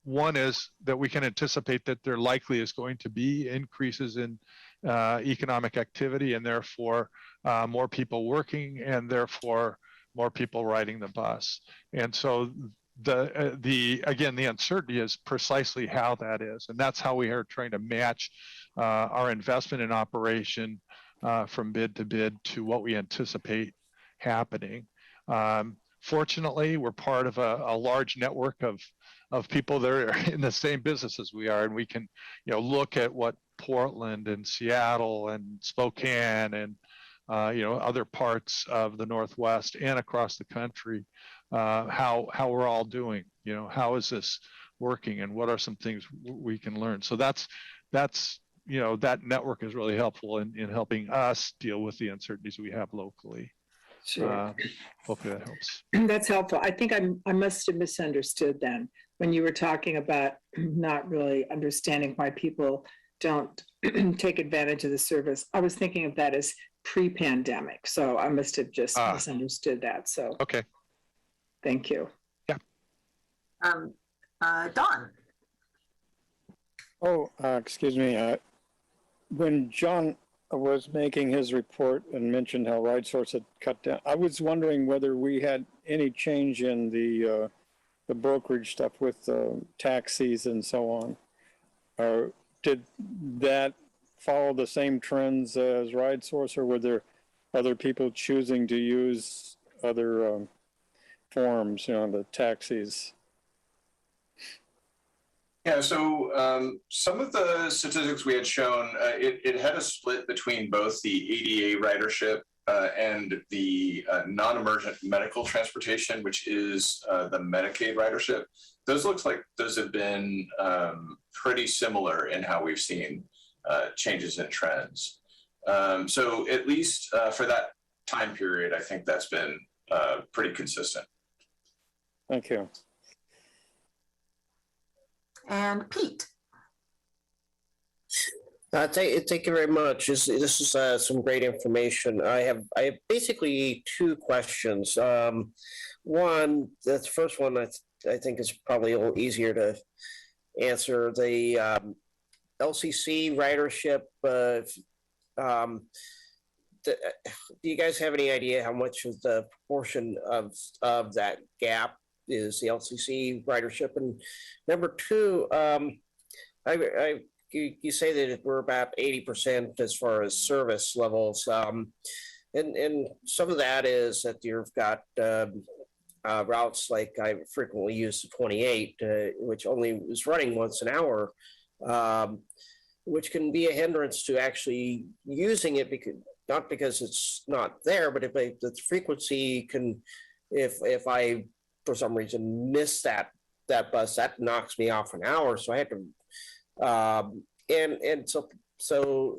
I: one is that we can anticipate that there likely is going to be increases in economic activity, and therefore more people working, and therefore more people riding the bus. And so the uncertainty is precisely how that is, and that's how we are trying to match our investment in operation from bid to bid to what we anticipate happening. Fortunately, we're part of a large network of people that are in the same business as we are, and we can, look at what Portland and Seattle and Spokane and other parts of the Northwest and across the country, how we're all doing. How is this working, and what are some things we can learn? So that's that network is really helpful in helping us deal with the uncertainties we have locally.
J: Sure.
I: Hopefully that helps.
J: That's helpful. I think I must have misunderstood then when you were talking about not really understanding why people don't take advantage of the service. I was thinking of that as pre-pandemic, so I must have just misunderstood that. So
I: okay,
J: thank you.
I: Yeah.
A: Don.
C: Oh, excuse me. When John was making his report and mentioned how RideSource had cut down, I was wondering whether we had any change in the brokerage stuff with taxis and so on. Or did that follow the same trends as RideSource, or were there other people choosing to use other forms, the taxis?
D: Yeah, so some of the statistics we had shown, it had a split between both the ADA ridership and the non-emergent medical transportation, which is the Medicaid ridership. Those have been pretty similar in how we've seen changes in trends. So at least for that time period, I think that's been pretty consistent.
C: Thank you.
A: And Pete.
E: Thank you very much. This is some great information. I have basically 2 questions. One, the first one I think is probably a little easier to answer. The LCC ridership Do you guys have any idea how much of the proportion of that gap is the LCC ridership? And number two, you say that we're about 80% as far as service levels, and some of that is that you've got routes like I frequently use the 28, which only is running once an hour, which can be a hindrance to actually using it, because not because it's not there, but if the frequency can, if I for some reason miss that bus, that knocks me off an hour. So I had to, and so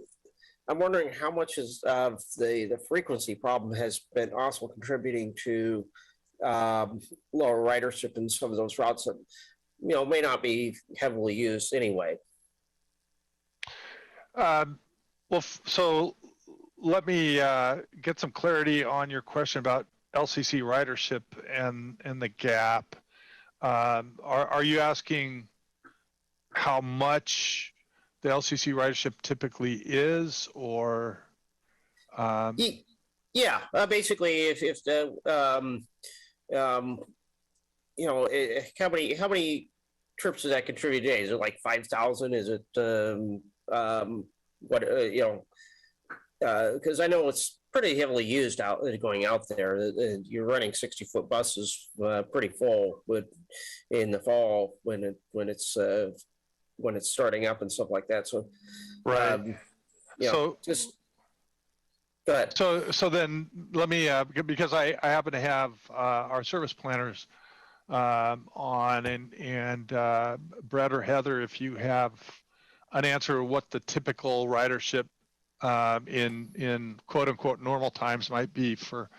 E: I'm wondering how much is the frequency problem has been also contributing to lower ridership in some of those routes that may not be heavily used anyway.
I: So let me get some clarity on your question about LCC ridership and the gap. Are you asking how much the LCC ridership typically is, or?
E: Yeah, basically, if the how many trips does that contribute today? Is it like 5,000? Is it because I know it's pretty heavily used going out there. You're running 60-foot buses pretty full in the fall when it's starting up and stuff like that. So
I: right.
E: Just go ahead.
I: So then let me because I happen to have our service planners on, and Brett or Heather, if you have an answer of what the typical ridership in quote unquote normal times might be for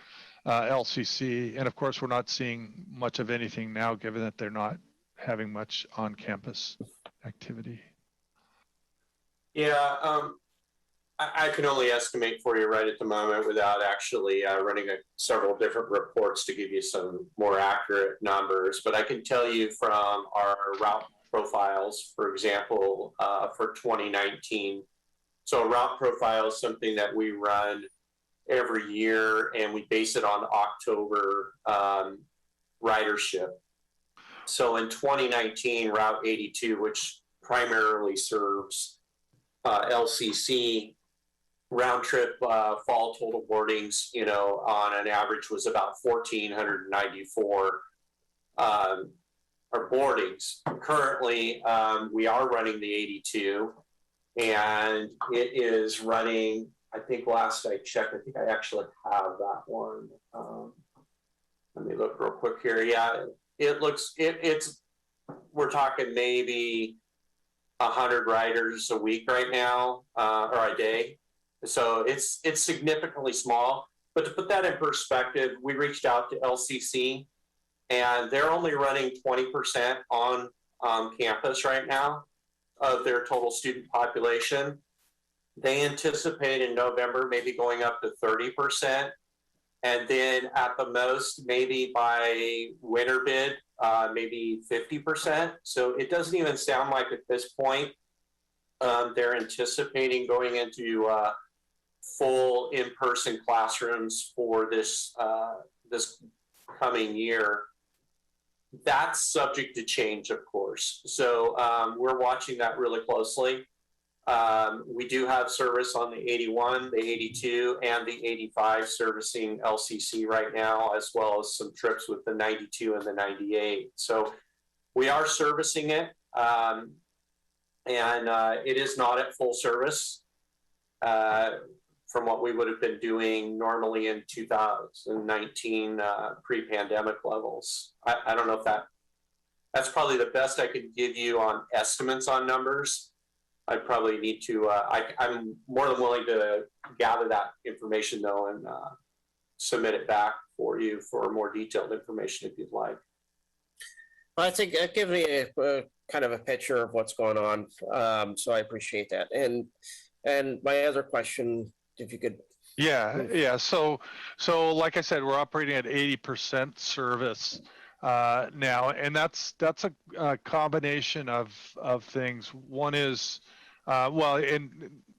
I: LCC. And of course, we're not seeing much of anything now, given that they're not having much on campus activity.
K: Yeah, I can only estimate for you right at the moment without actually running several different reports to give you some more accurate numbers. But I can tell you from our route profiles, for example, for 2019. So a route profile is something that we run every year, and we base it on October ridership. So in 2019, Route 82, which primarily serves LCC, round trip fall total boardings, on an average was about 1,494 boardings. Currently, we are running the 82, and it is running, I think last I checked, I think I actually have that one. Let me look real quick here. Yeah, we're talking maybe 100 riders a week right now, or a day. So it's significantly small. But to put that in perspective, we reached out to LCC, and they're only running 20% on campus right now of their total student population. They anticipate in November maybe going up to 30%. And then at the most, maybe by winter bid, maybe 50%. So it doesn't even sound like at this point they're anticipating going into full in-person classrooms for this coming year. That's subject to change, of course. So we're watching that really closely. We do have service on the 81, the 82, and the 85 servicing LCC right now, as well as some trips with the 92 and the 98. So we are servicing it, and it is not at full service from what we would have been doing normally in 2019 pre-pandemic levels. I don't know if that's probably the best I could give you on estimates on numbers. I probably need to, I'm more than willing to gather that information though and submit it back for you for more detailed information if you'd like.
E: I think that gives me a kind of a picture of what's going on. So I appreciate that. And my other question, if you could.
I: Yeah. So like I said, we're operating at 80% service now, and that's a combination of things. One is Well,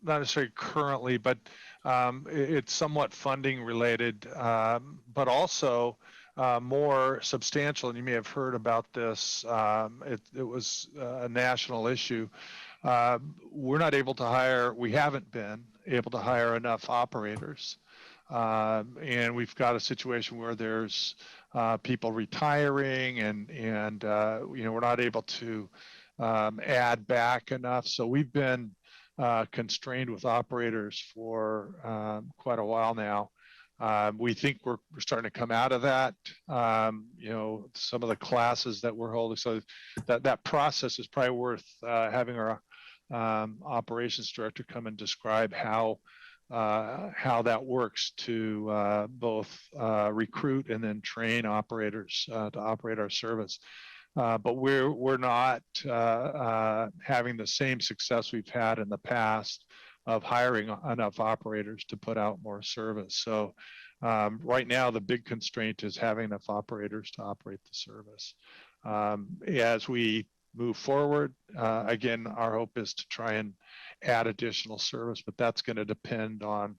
I: not necessarily currently, but it's somewhat funding related, but also more substantial. And you may have heard about this. It was a national issue. We're not able to hire. We haven't been able to hire enough operators, and we've got a situation where there's people retiring, and we're not able to add back enough. So we've been constrained with operators for quite a while now. We think we're starting to come out of that. Some of the classes that we're holding, so that process is probably worth having our operations director come and describe how that works to both recruit and then train operators to operate our service. But we're not having the same success we've had in the past of hiring enough operators to put out more service. So right now, the big constraint is having enough operators to operate the service. As we move forward, again, our hope is to try and add additional service, but that's going to depend on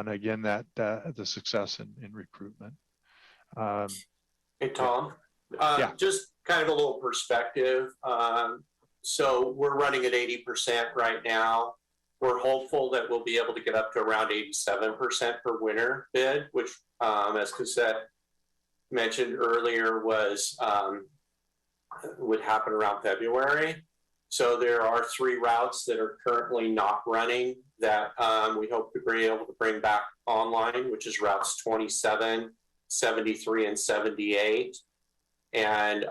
I: again, the success in recruitment.
K: Hey, Tom.
I: Yeah.
K: Just kind of a little perspective. So we're running at 80% right now. We're hopeful that we'll be able to get up to around 87% for winter bid, which, as Cassette mentioned earlier, would happen around February. So there are 3 routes that are currently not running that we hope to be able to bring back online, which is routes 27, 73, and 78. And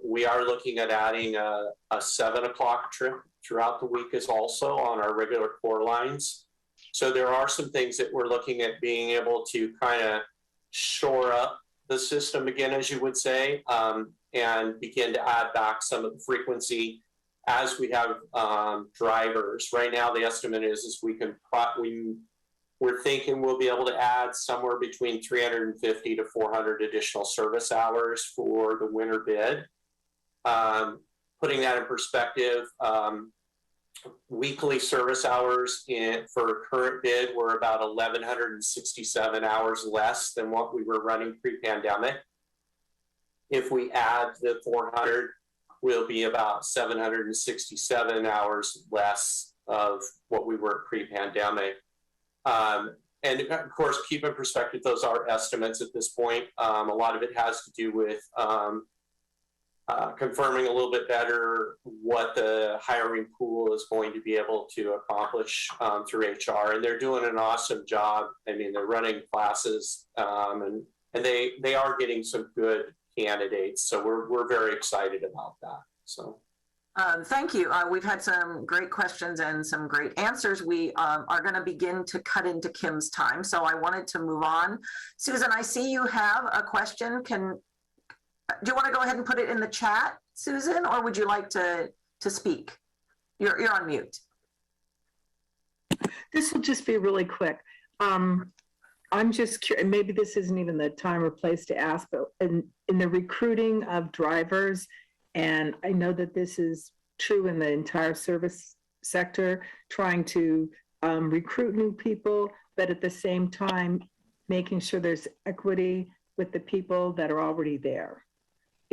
K: we are looking at adding a 7 o'clock trip throughout the week is also on our regular core lines. So there are some things that we're looking at being able to kind of shore up the system again, as you would say, and begin to add back some of the frequency as we have drivers. Right now, the estimate is we're thinking we'll be able to add somewhere between 350 to 400 additional service hours for the winter bid. Putting that in perspective, weekly service hours for current bid were about 1,167 hours less than what we were running pre-pandemic. If we add the 400, we'll be about 767 hours less of what we were pre-pandemic. And of course, keep in perspective, those are estimates at this point. A lot of it has to do with confirming a little bit better what the hiring pool is going to be able to accomplish through HR. And they're doing an awesome job. I mean, they're running classes and they are getting some good candidates. So we're very excited about that. So.
A: Thank you. We've had some great questions and some great answers. We are going to begin to cut into Kim's time. So I wanted to move on. Susan, I see you have a question. Do you want to go ahead and put it in the chat, Susan, or would you like to speak? You're on mute.
J: This will just be really quick. I'm just curious, maybe this isn't even the time or place to ask, but in the recruiting of drivers, and I know that this is true in the entire service sector, trying to recruit new people, but at the same time, making sure there's equity with the people that are already there.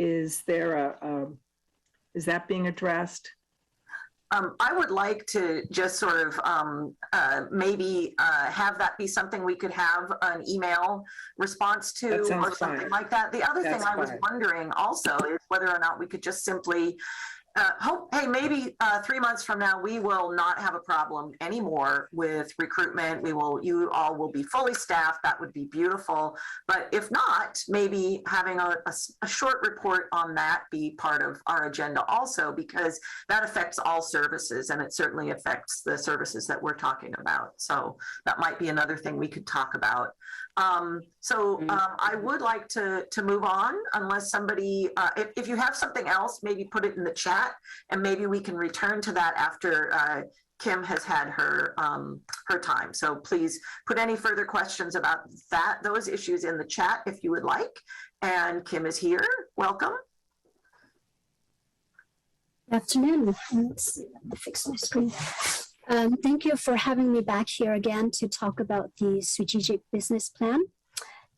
J: Is there is that being addressed?
A: I would like to just sort of maybe have that be something we could have an email response to or something
J: fine.
A: like that. The other
J: That's
A: thing I was
J: fine.
A: wondering also is whether or not we could just simply hey, maybe 3 months from now, we will not have a problem anymore with recruitment. You all will be fully staffed. That would be beautiful. But if not, maybe having a short report on that be part of our agenda also, because that affects all services and it certainly affects the services that we're talking about. So that might be another thing we could talk about. I would like to move on unless somebody, if you have something else, maybe put it in the chat and maybe we can return to that after Kim has had her time. So please put any further questions about those issues in the chat if you would like. And Kim is here. Welcome.
L: Good afternoon. Let's see, let me fix my screen. Thank you for having me back here again to talk about the strategic business plan.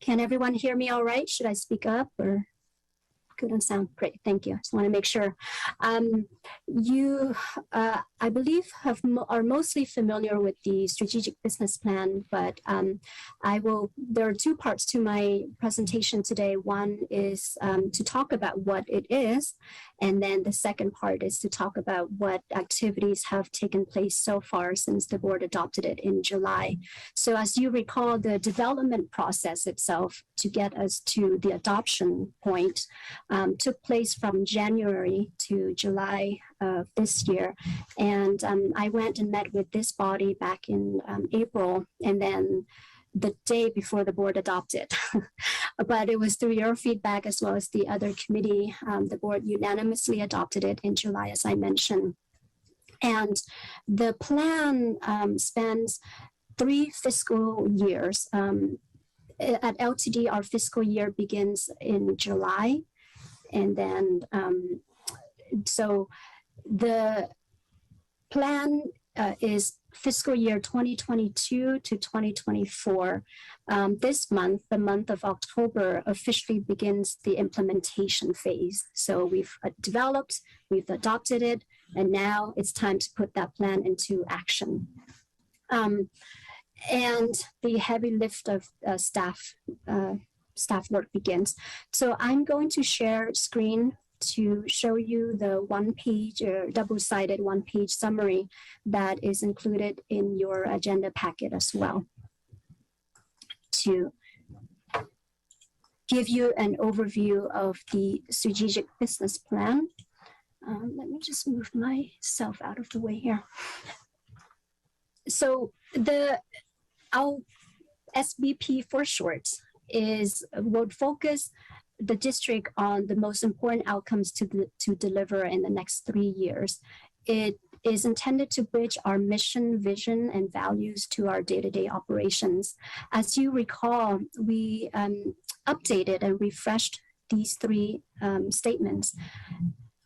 L: Can everyone hear me all right? Should I speak up or? Good on sound. Great, thank you. Just want to make sure. You, I believe, are mostly familiar with the strategic business plan, but there are two parts to my presentation today. One is to talk about what it is, and then the second part is to talk about what activities have taken place so far since the board adopted it in July. So as you recall, the development process itself to get us to the adoption point took place from January to July of this year. And I went and met with this body back in April, and then the day before the board adopted. But it was through your feedback as well as the other committee, the board unanimously adopted it in July, as I mentioned. And the plan spans 3 fiscal years. At LTD, our fiscal year begins in July. And then, so the plan is fiscal year 2022 to 2024. This month, the month of October, officially begins the implementation phase. So we've developed, we've adopted it, and now it's time to put that plan into action. And the heavy lift of staff work begins. So I'm going to share screen to show you the one-page or double-sided one-page summary that is included in your agenda packet as well, to give you an overview of the strategic business plan. Let me just move myself out of the way here. So our SBP for short would focus the district on the most important outcomes to deliver in the next 3 years. It is intended to bridge our mission, vision, and values to our day-to-day operations. As you recall, we updated and refreshed these 3 statements.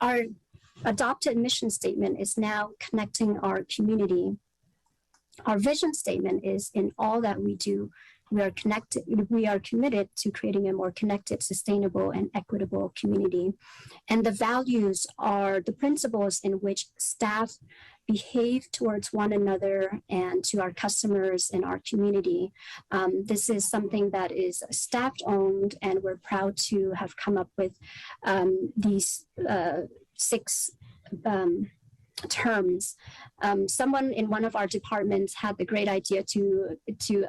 L: Our adopted mission statement is now connecting our community. Our vision statement is in all that we do, we are committed to creating a more connected, sustainable, and equitable community. And the values are the principles in which staff behave towards one another and to our customers in our community. This is something that is staff-owned, and we're proud to have come up with these 6 terms. Someone in one of our departments had the great idea to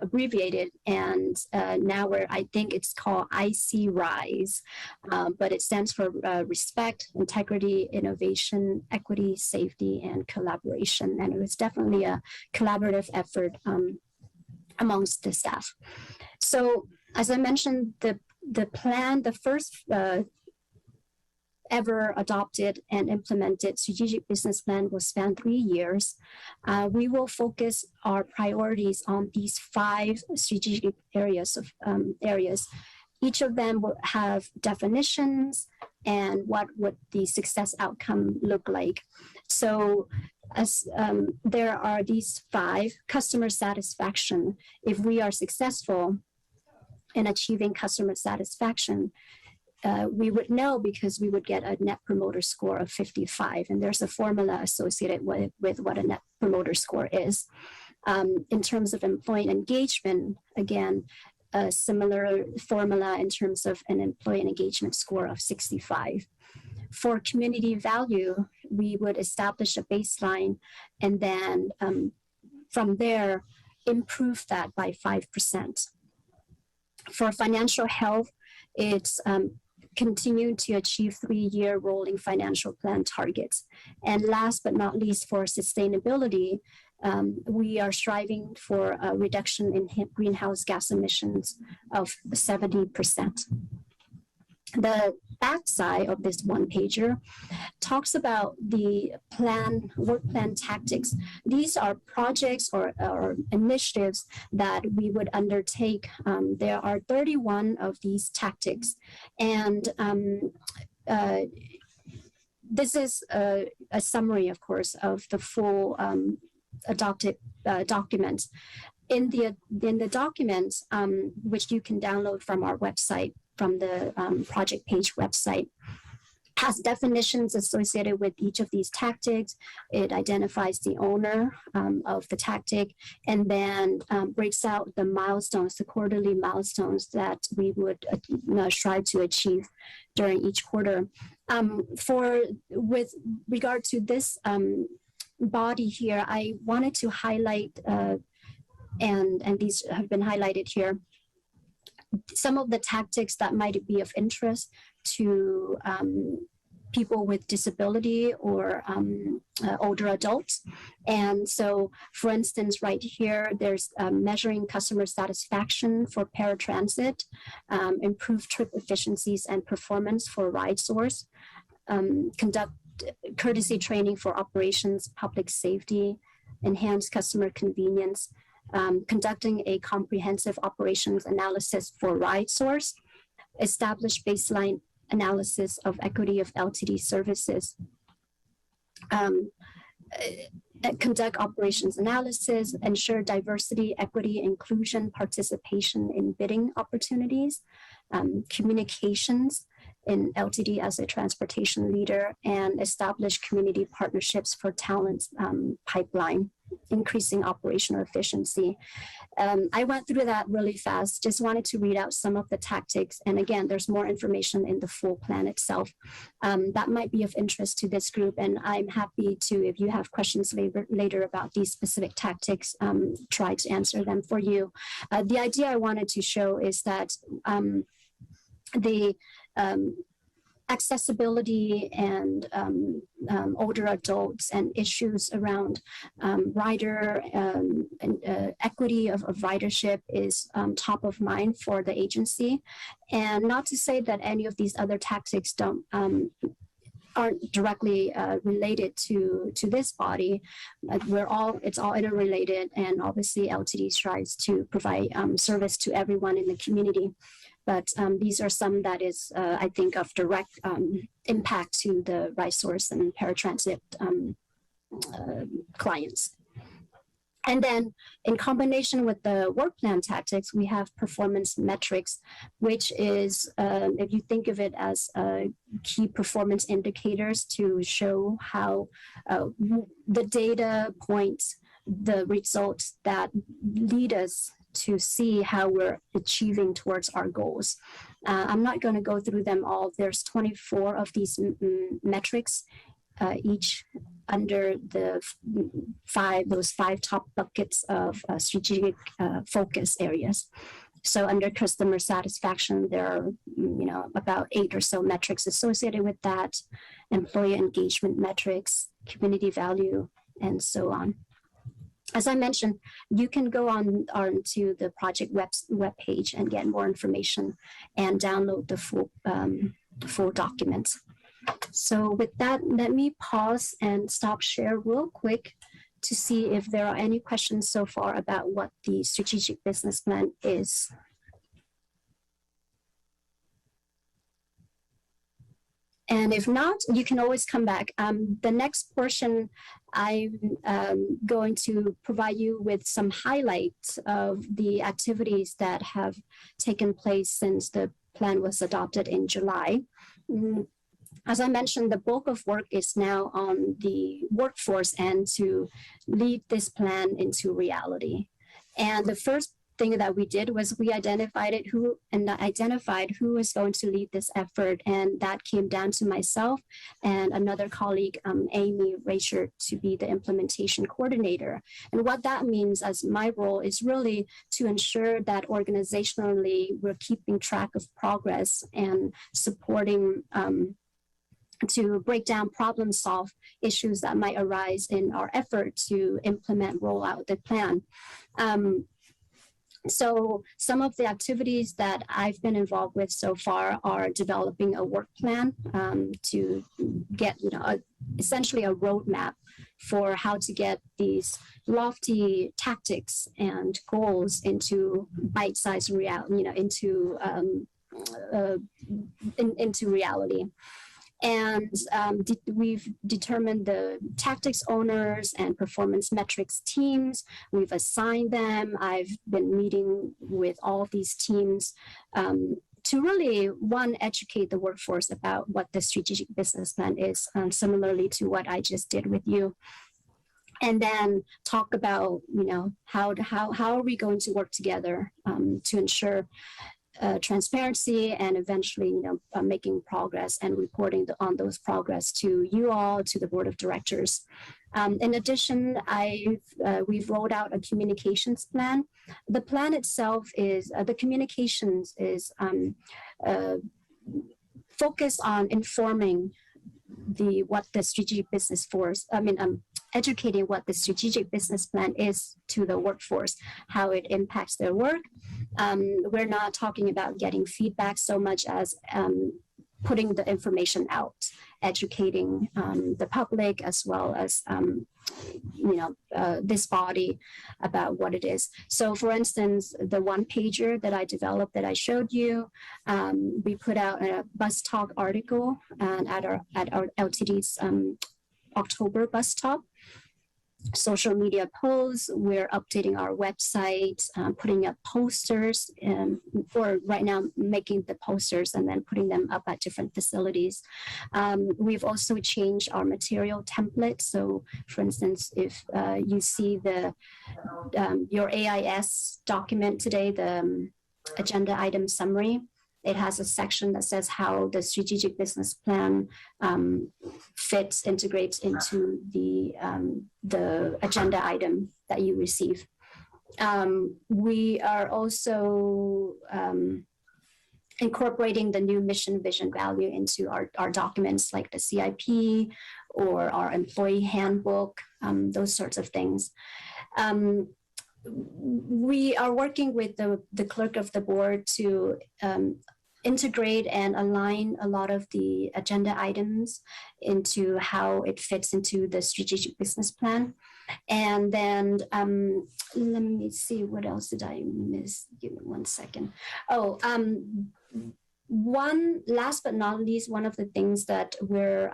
L: abbreviate it, and now I think it's called IC-RISE, but it stands for respect, integrity, innovation, equity, safety, and collaboration. And it was definitely a collaborative effort amongst the staff. So as I mentioned, the plan, the first ever adopted and implemented strategic business plan will span 3 years. We will focus our priorities on these 5 strategic areas. Each of them will have definitions and what would the success outcome look like. So as there are these 5: customer satisfaction. If we are successful in achieving customer satisfaction, we would know because we would get a net promoter score of 55, and there's a formula associated with what a net promoter score is. In terms of employee engagement, again, a similar formula in terms of an employee engagement score of 65. For community value, we would establish a baseline and then from there, improve that by 5%. For financial health, it's continue to achieve 3-year rolling financial plan targets. And last but not least, for sustainability, we are striving for a reduction in greenhouse gas emissions of 70%. The backside of this one-pager talks about the work plan tactics. These are projects or initiatives that we would undertake. There are 31 of these tactics, and this is a summary, of course, of the full adopted documents. In the documents, which you can download from our website, from the project page website, has definitions associated with each of these tactics. It identifies the owner of the tactic, and then breaks out the milestones, the quarterly milestones that we would strive to achieve during each quarter. With regard to this body here, I wanted to highlight, and these have been highlighted here, some of the tactics that might be of interest to people with disability or older adults. And so, for instance, right here, there's measuring customer satisfaction for paratransit, improve trip efficiencies and performance for RideSource, conduct courtesy training for operations, public safety, enhance customer convenience, conducting a comprehensive operations analysis for RideSource, establish baseline analysis of equity of LTD services, conduct operations analysis, ensure diversity, equity, inclusion, participation in bidding opportunities, communications in LTD as a transportation leader, and establish community partnerships for talent pipeline, increasing operational efficiency. I went through that really fast, just wanted to read out some of the tactics. And again, there's more information in the full plan itself that might be of interest to this group. And I'm happy to, if you have questions later about these specific tactics, try to answer them for you. The idea I wanted to show is that the accessibility and older adults and issues around rider and equity of ridership is top of mind for the agency. And not to say that any of these other tactics aren't directly related to this body. It's all interrelated, and obviously LTD strives to provide service to everyone in the community. But these are some that is, I think, of direct impact to the RideSource and paratransit clients. And then in combination with the work plan tactics, we have performance metrics, which is, if you think of it as key performance indicators to show how the data points, the results that lead us to see how we're achieving towards our goals. I'm not going to go through them all. There's 24 of these metrics, each under the those five top buckets of strategic focus areas. So under customer satisfaction, there are about 8 or so metrics associated with that, employee engagement metrics, community value, and so on. As I mentioned, you can go on to the project web page and get more information and download the full documents. So with that, let me pause and stop share real quick to see if there are any questions so far about what the strategic business plan is. And if not, you can always come back. The next portion, I'm going to provide you with some highlights of the activities that have taken place since the plan was adopted in July. As I mentioned, the bulk of work is now on the workforce end to lead this plan into reality. And the first thing that we did was we identified who was going to lead this effort, and that came down to myself and another colleague, Amy Racher, to be the implementation coordinator. And what that means as my role is really to ensure that organizationally we're keeping track of progress and supporting to break down, problem solve issues that might arise in our effort to implement, roll out the plan. So some of the activities that I've been involved with so far are developing a work plan to get, essentially a roadmap for how to get these lofty tactics and goals into bite-sized reality, into reality. And we've determined the tactics owners and performance metrics teams. We've assigned them. I've been meeting with all of these teams to really, one, educate the workforce about what the strategic business plan is, similarly to what I just did with you. And then talk about, how are we going to work together to ensure transparency and eventually, making progress and reporting on those progress to you all, to the board of directors. In addition, we've rolled out a communications plan. The plan itself is, the communications is focused on informing what the strategic business force, educating what the strategic business plan is to the workforce, how it impacts their work. We're not talking about getting feedback so much as putting the information out, educating the public as well as this body about what it is. So for instance, the one pager that I developed that I showed you, we put out a bus talk article at our LTD's October bus talk. Social media posts, we're updating our website, putting up posters, or right now making the posters and then putting them up at different facilities. We've also changed our material template. So for instance, if you see your AIS document today, the agenda item summary, it has a section that says how the strategic business plan integrates into the agenda item that you receive. We are also incorporating the new mission, vision, value into our documents like the CIP or our employee handbook, those sorts of things. We are working with the clerk of the board to integrate and align a lot of the agenda items into how it fits into the strategic business plan. And then let me see, what else did I miss? Give me 1 second. Last but not least, one of the things that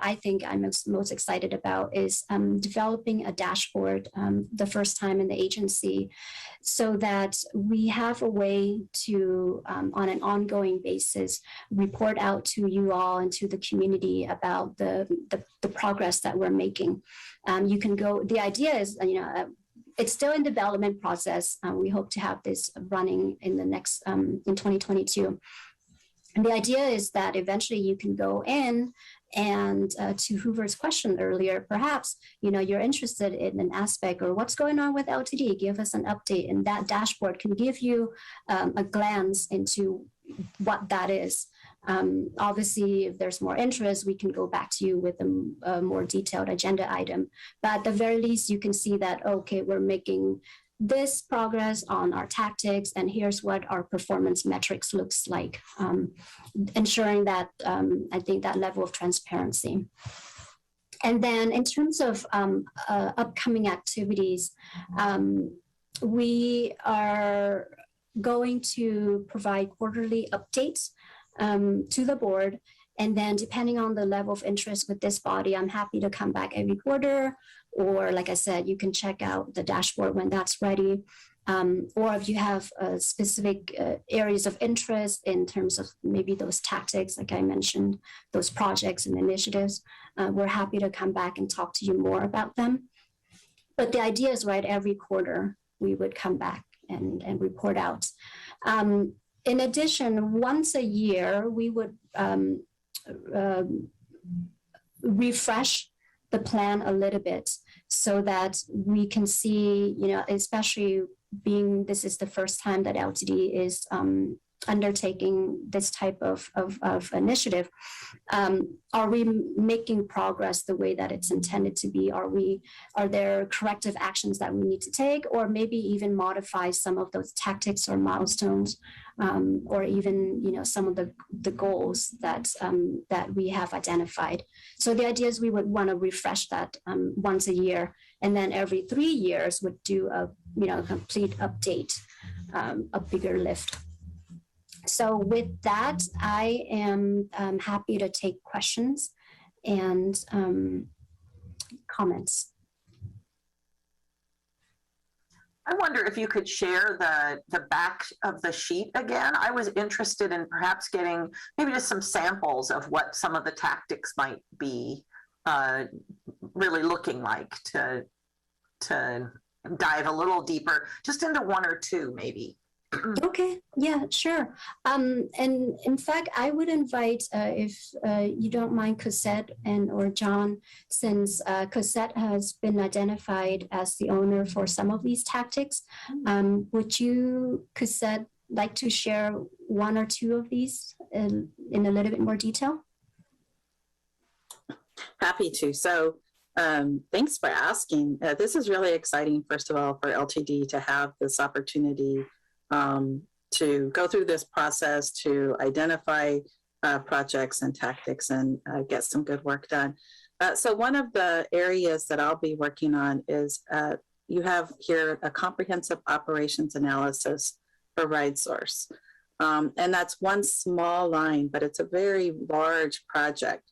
L: I think I'm most excited about is developing a dashboard the first time in the agency, so that we have a way to, on an ongoing basis, report out to you all and to the community about the progress that we're making. You can go, the idea is, it's still in development process. We hope to have this running in the next, in 2022. And the idea is that eventually you can go in and to Hoover's question earlier, perhaps, you're interested in an aspect or what's going on with LTD, give us an update, and that dashboard can give you a glance into what that is. Obviously, if there's more interest, we can go back to you with a more detailed agenda item. But at the very least, you can see that, okay, we're making this progress on our tactics, and here's what our performance metrics looks like, ensuring that I think that level of transparency. And then in terms of upcoming activities, we are going to provide quarterly updates to the board. And then depending on the level of interest with this body, I'm happy to come back every quarter. Or like I said, you can check out the dashboard when that's ready. Or if you have specific areas of interest in terms of maybe those tactics, like I mentioned, those projects and initiatives, we're happy to come back and talk to you more about them. But the idea is, right, every quarter we would come back and report out. In addition, once a year, we would refresh the plan a little bit so that we can see, especially being this is the first time that LTD is undertaking this type of initiative. Are we making progress the way that it's intended to be? Are there corrective actions that we need to take, or maybe even modify some of those tactics or milestones, or even some of the goals that we have identified? So the idea is we would want to refresh that once a year, and then every 3 years would do a complete update, a bigger lift. So with that, I am happy to take questions and comments.
A: I wonder if you could share the back of the sheet again. I was interested in perhaps getting maybe just some samples of what some of the tactics might be really looking like to dive a little deeper, just into one or two maybe.
L: Okay, yeah, sure. And in fact, I would invite, if you don't mind, Cosette or John, since Cosette has been identified as the owner for some of these tactics, would you, Cosette, like to share one or two of these in a little bit more detail?
B: Happy to. So thanks for asking. This is really exciting, first of all, for LTD to have this opportunity to go through this process, to identify projects and tactics and get some good work done. So one of the areas that I'll be working on is you have here a comprehensive operations analysis for RideSource. And that's one small line, but it's a very large project.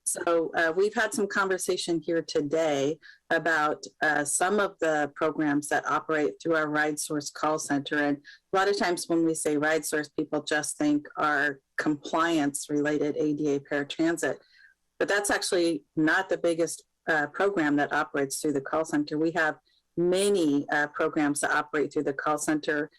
B: So we've had some conversation here today about some of the programs that operate through our RideSource call center. And a lot of times when we say RideSource, people just think our compliance-related ADA paratransit. But that's actually not the biggest program that operates through the call center. We have many programs that operate through the call center.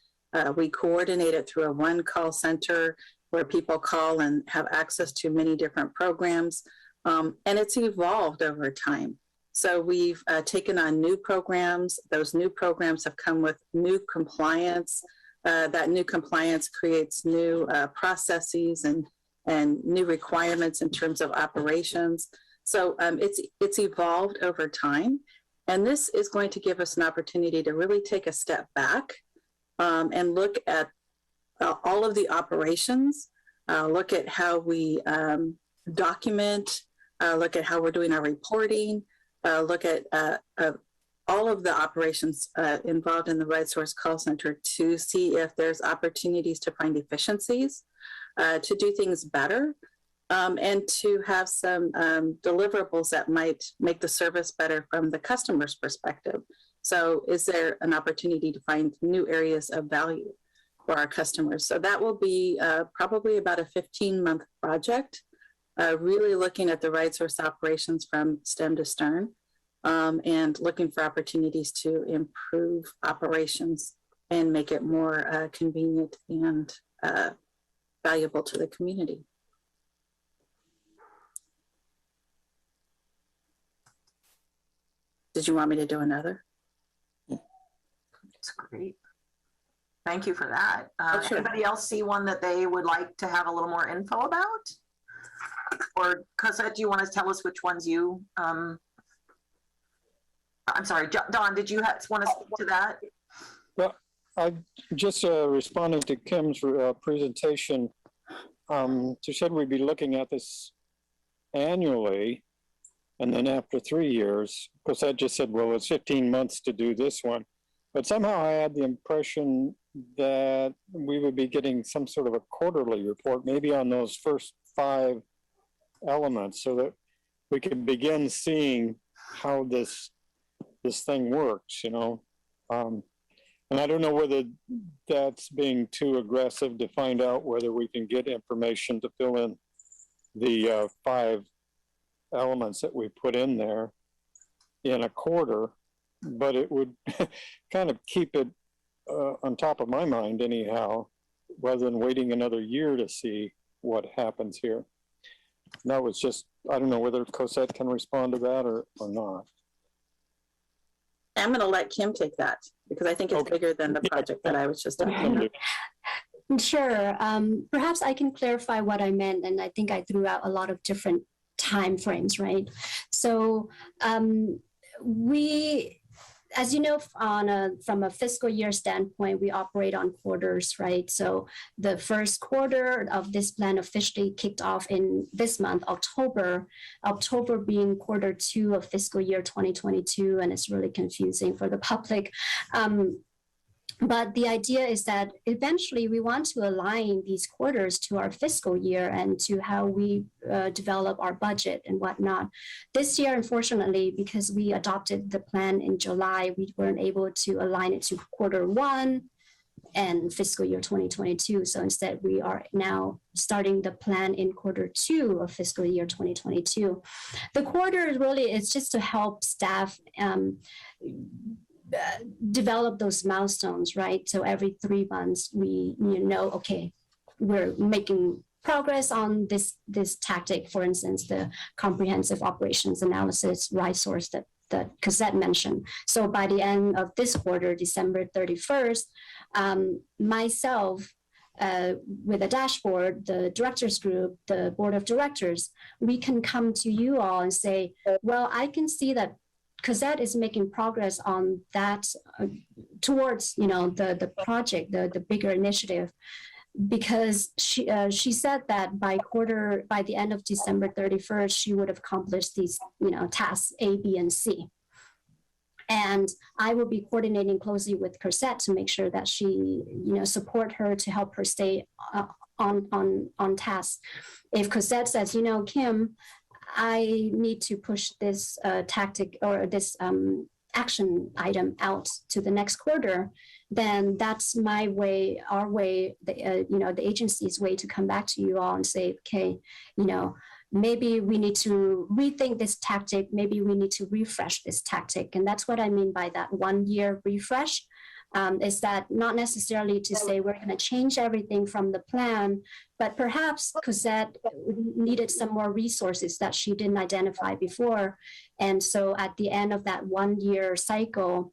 B: We coordinate it through a one call center where people call and have access to many different programs. And it's evolved over time. So we've taken on new programs. Those new programs have come with new compliance. That new compliance creates new processes and new requirements in terms of operations. So it's evolved over time. And this is going to give us an opportunity to really take a step back and look at all of the operations, look at how we document, look at how we're doing our reporting, look at all of the operations involved in the RideSource call center to see if there's opportunities to find efficiencies, to do things better, and to have some deliverables that might make the service better from the customer's perspective. So is there an opportunity to find new areas of value for our customers? So that will be probably about a 15-month project. Really looking at the RideSource operations from stem to stern and looking for opportunities to improve operations and make it more convenient and valuable to the community. Did you want me to do another?
A: That's great. Thank you for that.
B: Sure.
A: Anybody else see one that they would like to have a little more info about? Or Cosette, do you want to tell us which ones you, I'm sorry, Don, did you want to speak to that?
C: Well, I just responding to Kim's presentation. She said we'd be looking at this annually, and then after 3 years, Cosette just said, well, it's 15 months to do this one. But somehow I had the impression that we would be getting some sort of a quarterly report, maybe on those first 5 elements, so that we can begin seeing how this thing works, you know. And I don't know whether that's being too aggressive to find out whether we can get information to fill in the 5 elements that we put in there in a quarter, but it would kind of keep it on top of my mind anyhow, rather than waiting another year to see what happens here. And that was just, I don't know whether Cosette can respond to that or not.
B: I'm going to let Kim take that because I think it's bigger than the project that I was just talking about.
L: Sure. Perhaps I can clarify what I meant, and I think I threw out a lot of different time frames, right? So we, as you know, from a fiscal year standpoint, we operate on quarters, right? So the first quarter of this plan officially kicked off in this month, October being quarter 2 of fiscal year 2022, and it's really confusing for the public. But the idea is that eventually we want to align these quarters to our fiscal year and to how we develop our budget and whatnot. This year, unfortunately, because we adopted the plan in July, we weren't able to align it to Q1 and fiscal year 2022. So instead, we are now starting the plan in Q2 of fiscal year 2022. The quarter is really, it's just to help staff develop those milestones, right? So every 3 months, we know, okay, we're making progress on this tactic. For instance, the comprehensive operations analysis resource that Cosette mentioned. So by the end of this quarter, December 31st, myself, with a dashboard, the directors group, the board of directors, we can come to you all and say, well, I can see that Cosette is making progress on that towards, the project, the bigger initiative, because she said that by the end of December 31st, she would have accomplished these, tasks A, B, and C. And I will be coordinating closely with Cosette to make sure that she, support her to help her stay on task. If Cosette says, Kim, I need to push this tactic or this action item out to the next quarter, then that's my way, our way, the agency's way to come back to you all and say, okay, maybe we need to rethink this tactic, maybe we need to refresh this tactic. And that's what I mean by that 1 year refresh. Is that not necessarily to say we're going to change everything from the plan, but perhaps Cosette needed some more resources that she didn't identify before. And so at the end of that 1 year cycle,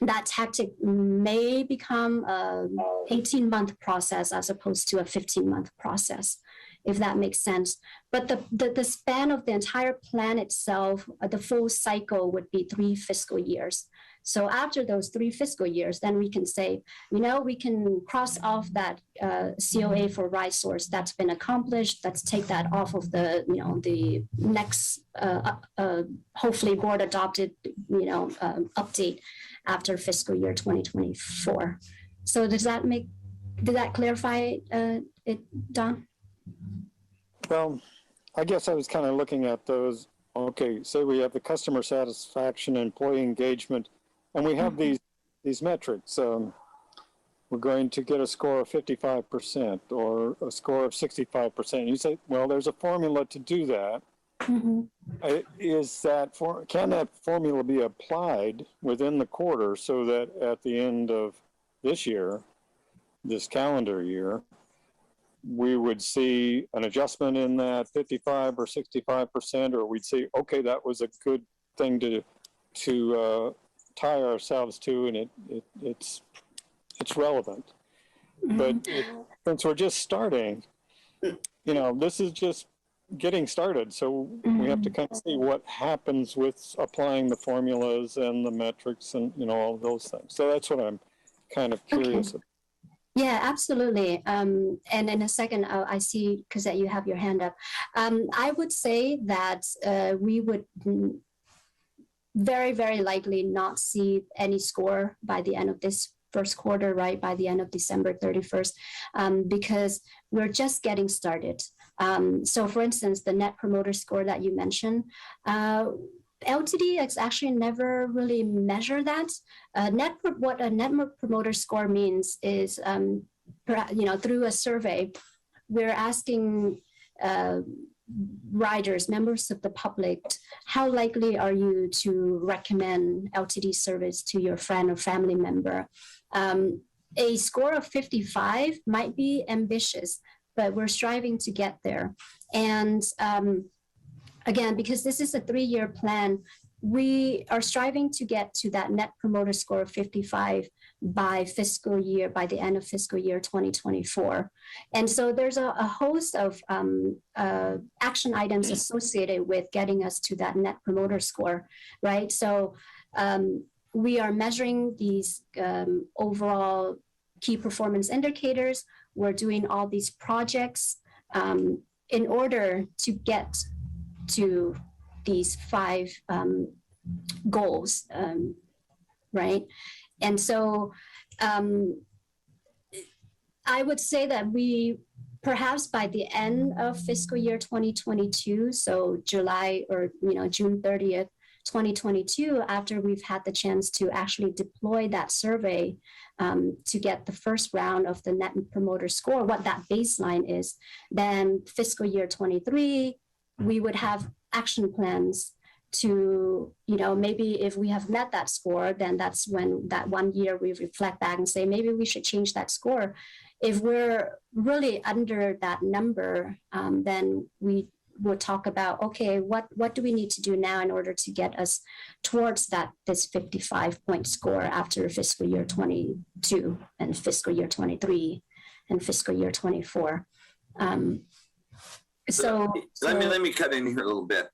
L: that tactic may become an 18-month process as opposed to a 15-month process, if that makes sense. But the span of the entire plan itself, the full cycle would be 3 fiscal years. So after those 3 fiscal years, then we can say, we can cross off that COA for RiSource that's been accomplished. Let's take that off of the, the next, hopefully board adopted, update after fiscal year 2024. So did that clarify it, Don?
C: Well, I guess I was kind of looking at those. Okay, say we have the customer satisfaction, employee engagement, and we have these metrics. We're going to get a score of 55% or a score of 65%. You say, well, there's a formula to do that. Mm-hmm. Can that formula be applied within the quarter so that at the end of this year, this calendar year, we would see an adjustment in that 55 or 65%, or we'd say, okay, that was a good thing to tie ourselves to, and it's relevant. Mm-hmm. But since we're just starting, this is just getting started. So mm-hmm. we have to kind of see what happens with applying the formulas and the metrics and, all those things. So that's what I'm kind of curious about.
L: Yeah, absolutely. And in a second, I see, Cosette, you have your hand up. I would say that we would very, very likely not see any score by the end of this first quarter, right, by the end of December 31st, because we're just getting started. So for instance, the Net Promoter Score that you mentioned, LTD has actually never really measured that. What a Net Promoter Score means is, through a survey, we're asking riders, members of the public, how likely are you to recommend LTD service to your friend or family member? A score of 55 might be ambitious, but we're striving to get there. And again, because this is a 3-year plan, we are striving to get to that Net Promoter Score of 55 by the end of fiscal year 2024. And so there's a host of action items associated with getting us to that Net Promoter Score, right? So we are measuring these overall key performance indicators. We're doing all these projects in order to get to these 5 goals, right? And so I would say that we perhaps by the end of fiscal year 2022, so July or June 30th, 2022, after we've had the chance to actually deploy that survey to get the first round of the Net Promoter Score, what that baseline is, then fiscal year 23, we would have action plans to, maybe if we have met that score, then that's when that 1 year we reflect back and say, maybe we should change that score. If we're really under that number, then we will talk about, okay, what do we need to do now in order to get us towards this 55-point score after fiscal year 22 and fiscal year 23 and fiscal year 24.
M: Let me cut in here a little bit.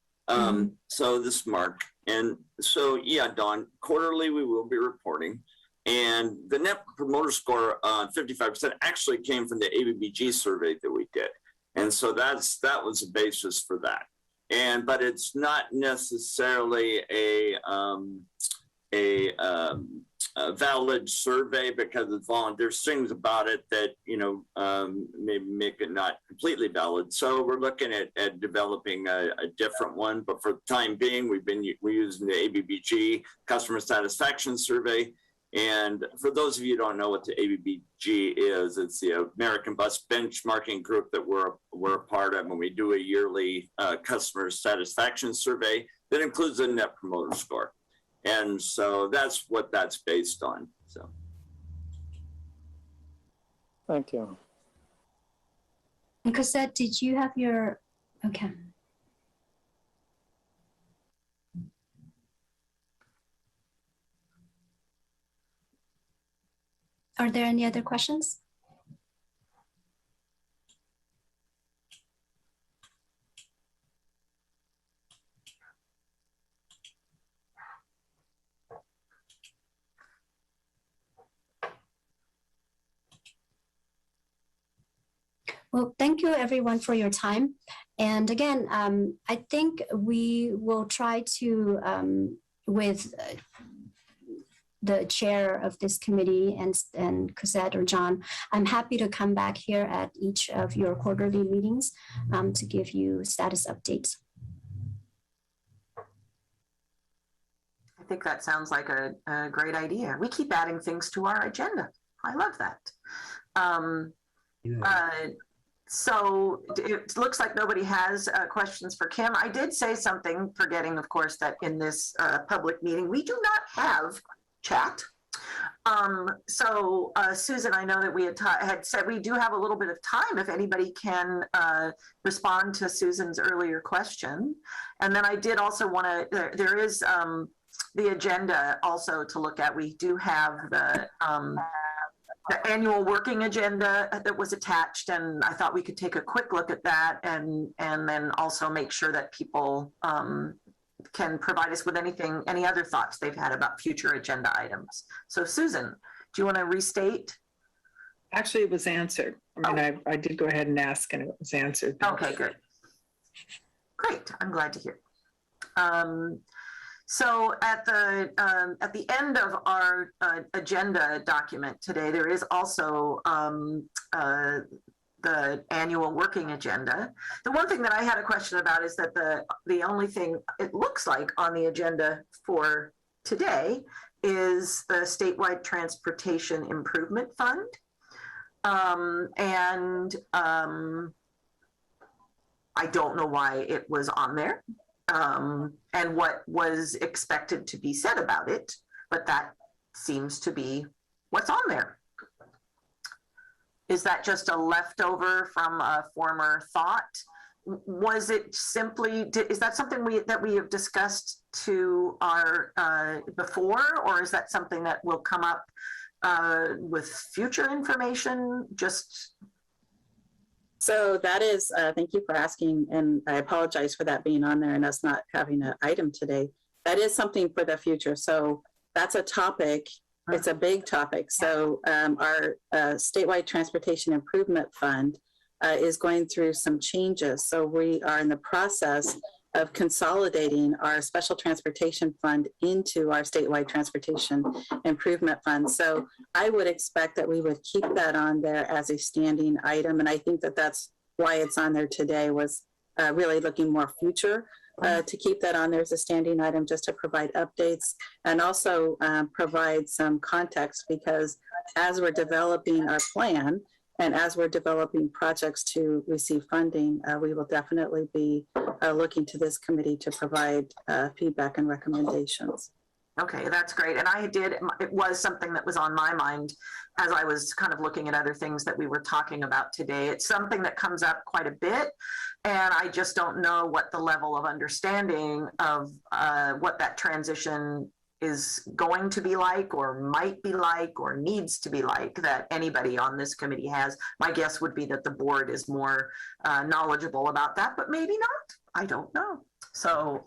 M: So this is Mark. And so, yeah, Dawn, quarterly we will be reporting. And the Net Promoter Score on 55% actually came from the ABBG survey that we did. And so that was the basis for that. But it's not necessarily a valid survey because there's things about it that, maybe make it not completely valid. So we're looking at developing a different one. But for the time being, we're using the ABBG customer satisfaction survey. And for those of you who don't know what the ABBG is, it's the American Bus Benchmarking Group that we're a part of, and we do a yearly customer satisfaction survey that includes a Net Promoter Score. And so that's what that's based on. So,
C: thank you.
L: And Cosette, did you have your, okay. Are there any other questions? Well, thank you everyone for your time. And again, I think we will try to, with the chair of this committee and Cosette or John, I'm happy to come back here at each of your quarterly meetings to give you status updates.
A: I think that sounds like a great idea. We keep adding things to our agenda. I love that. So it looks like nobody has questions for Kim. I did say something, forgetting, of course, that in this public meeting, we do not have chat. Susan, I know that we had said we do have a little bit of time if anybody can respond to Susan's earlier question. And then I did also want to, there is the agenda also to look at. We do have the annual working agenda that was attached, and I thought we could take a quick look at that and then also make sure that people can provide us with any other thoughts they've had about future agenda items. So Susan, do you want to restate?
J: Actually, it was answered. I mean, I did go ahead and ask and it was answered.
A: Okay, good. Great, I'm glad to hear. So at the end of our agenda document today, there is also the annual working agenda. The one thing that I had a question about is that the only thing it looks like on the agenda for today is the statewide transportation improvement fund. I don't know why it was on there and what was expected to be said about it, but that seems to be what's on there. Is that just a leftover from a former thought? Was it simply, is that something that we have discussed to our before, or is that something that will come up with future information?
B: So that is, thank you for asking, and I apologize for that being on there and us not having an item today. That is something for the future. So that's a topic. It's a big topic. So our statewide transportation improvement fund is going through some changes. So we are in the process of consolidating our special transportation fund into our statewide transportation improvement fund. So I would expect that we would keep that on there as a standing item. And I think that that's why it's on there today, was really looking more future to keep that on there as a standing item, just to provide updates and also provide some context, because as we're developing our plan and as we're developing projects to receive funding, we will definitely be looking to this committee to provide feedback and recommendations.
A: Okay, that's great. And it was something that was on my mind as I was kind of looking at other things that we were talking about today. It's something that comes up quite a bit, and I just don't know what the level of understanding of what that transition is going to be like, or might be like, or needs to be like, that anybody on this committee has. My guess would be that the board is more knowledgeable about that, but maybe not. I don't know. So,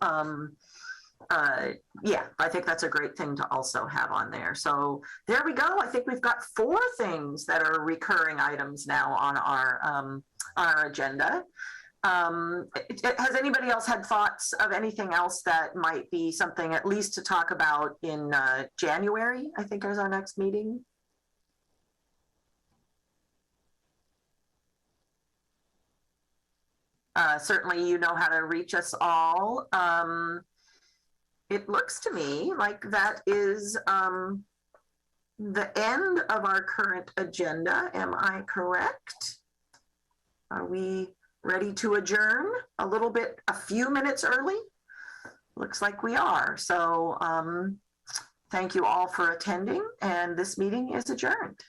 A: yeah, I think that's a great thing to also have on there. So there we go. I think we've got 4 things that are recurring items now on our agenda. Has anybody else had thoughts of anything else that might be something at least to talk about in January, I think is our next meeting? Certainly you know how to reach us all. It looks to me like that is the end of our current agenda. Am I correct? Are we ready to adjourn a few minutes early? Looks like we are. So thank you all for attending, and this meeting is adjourned.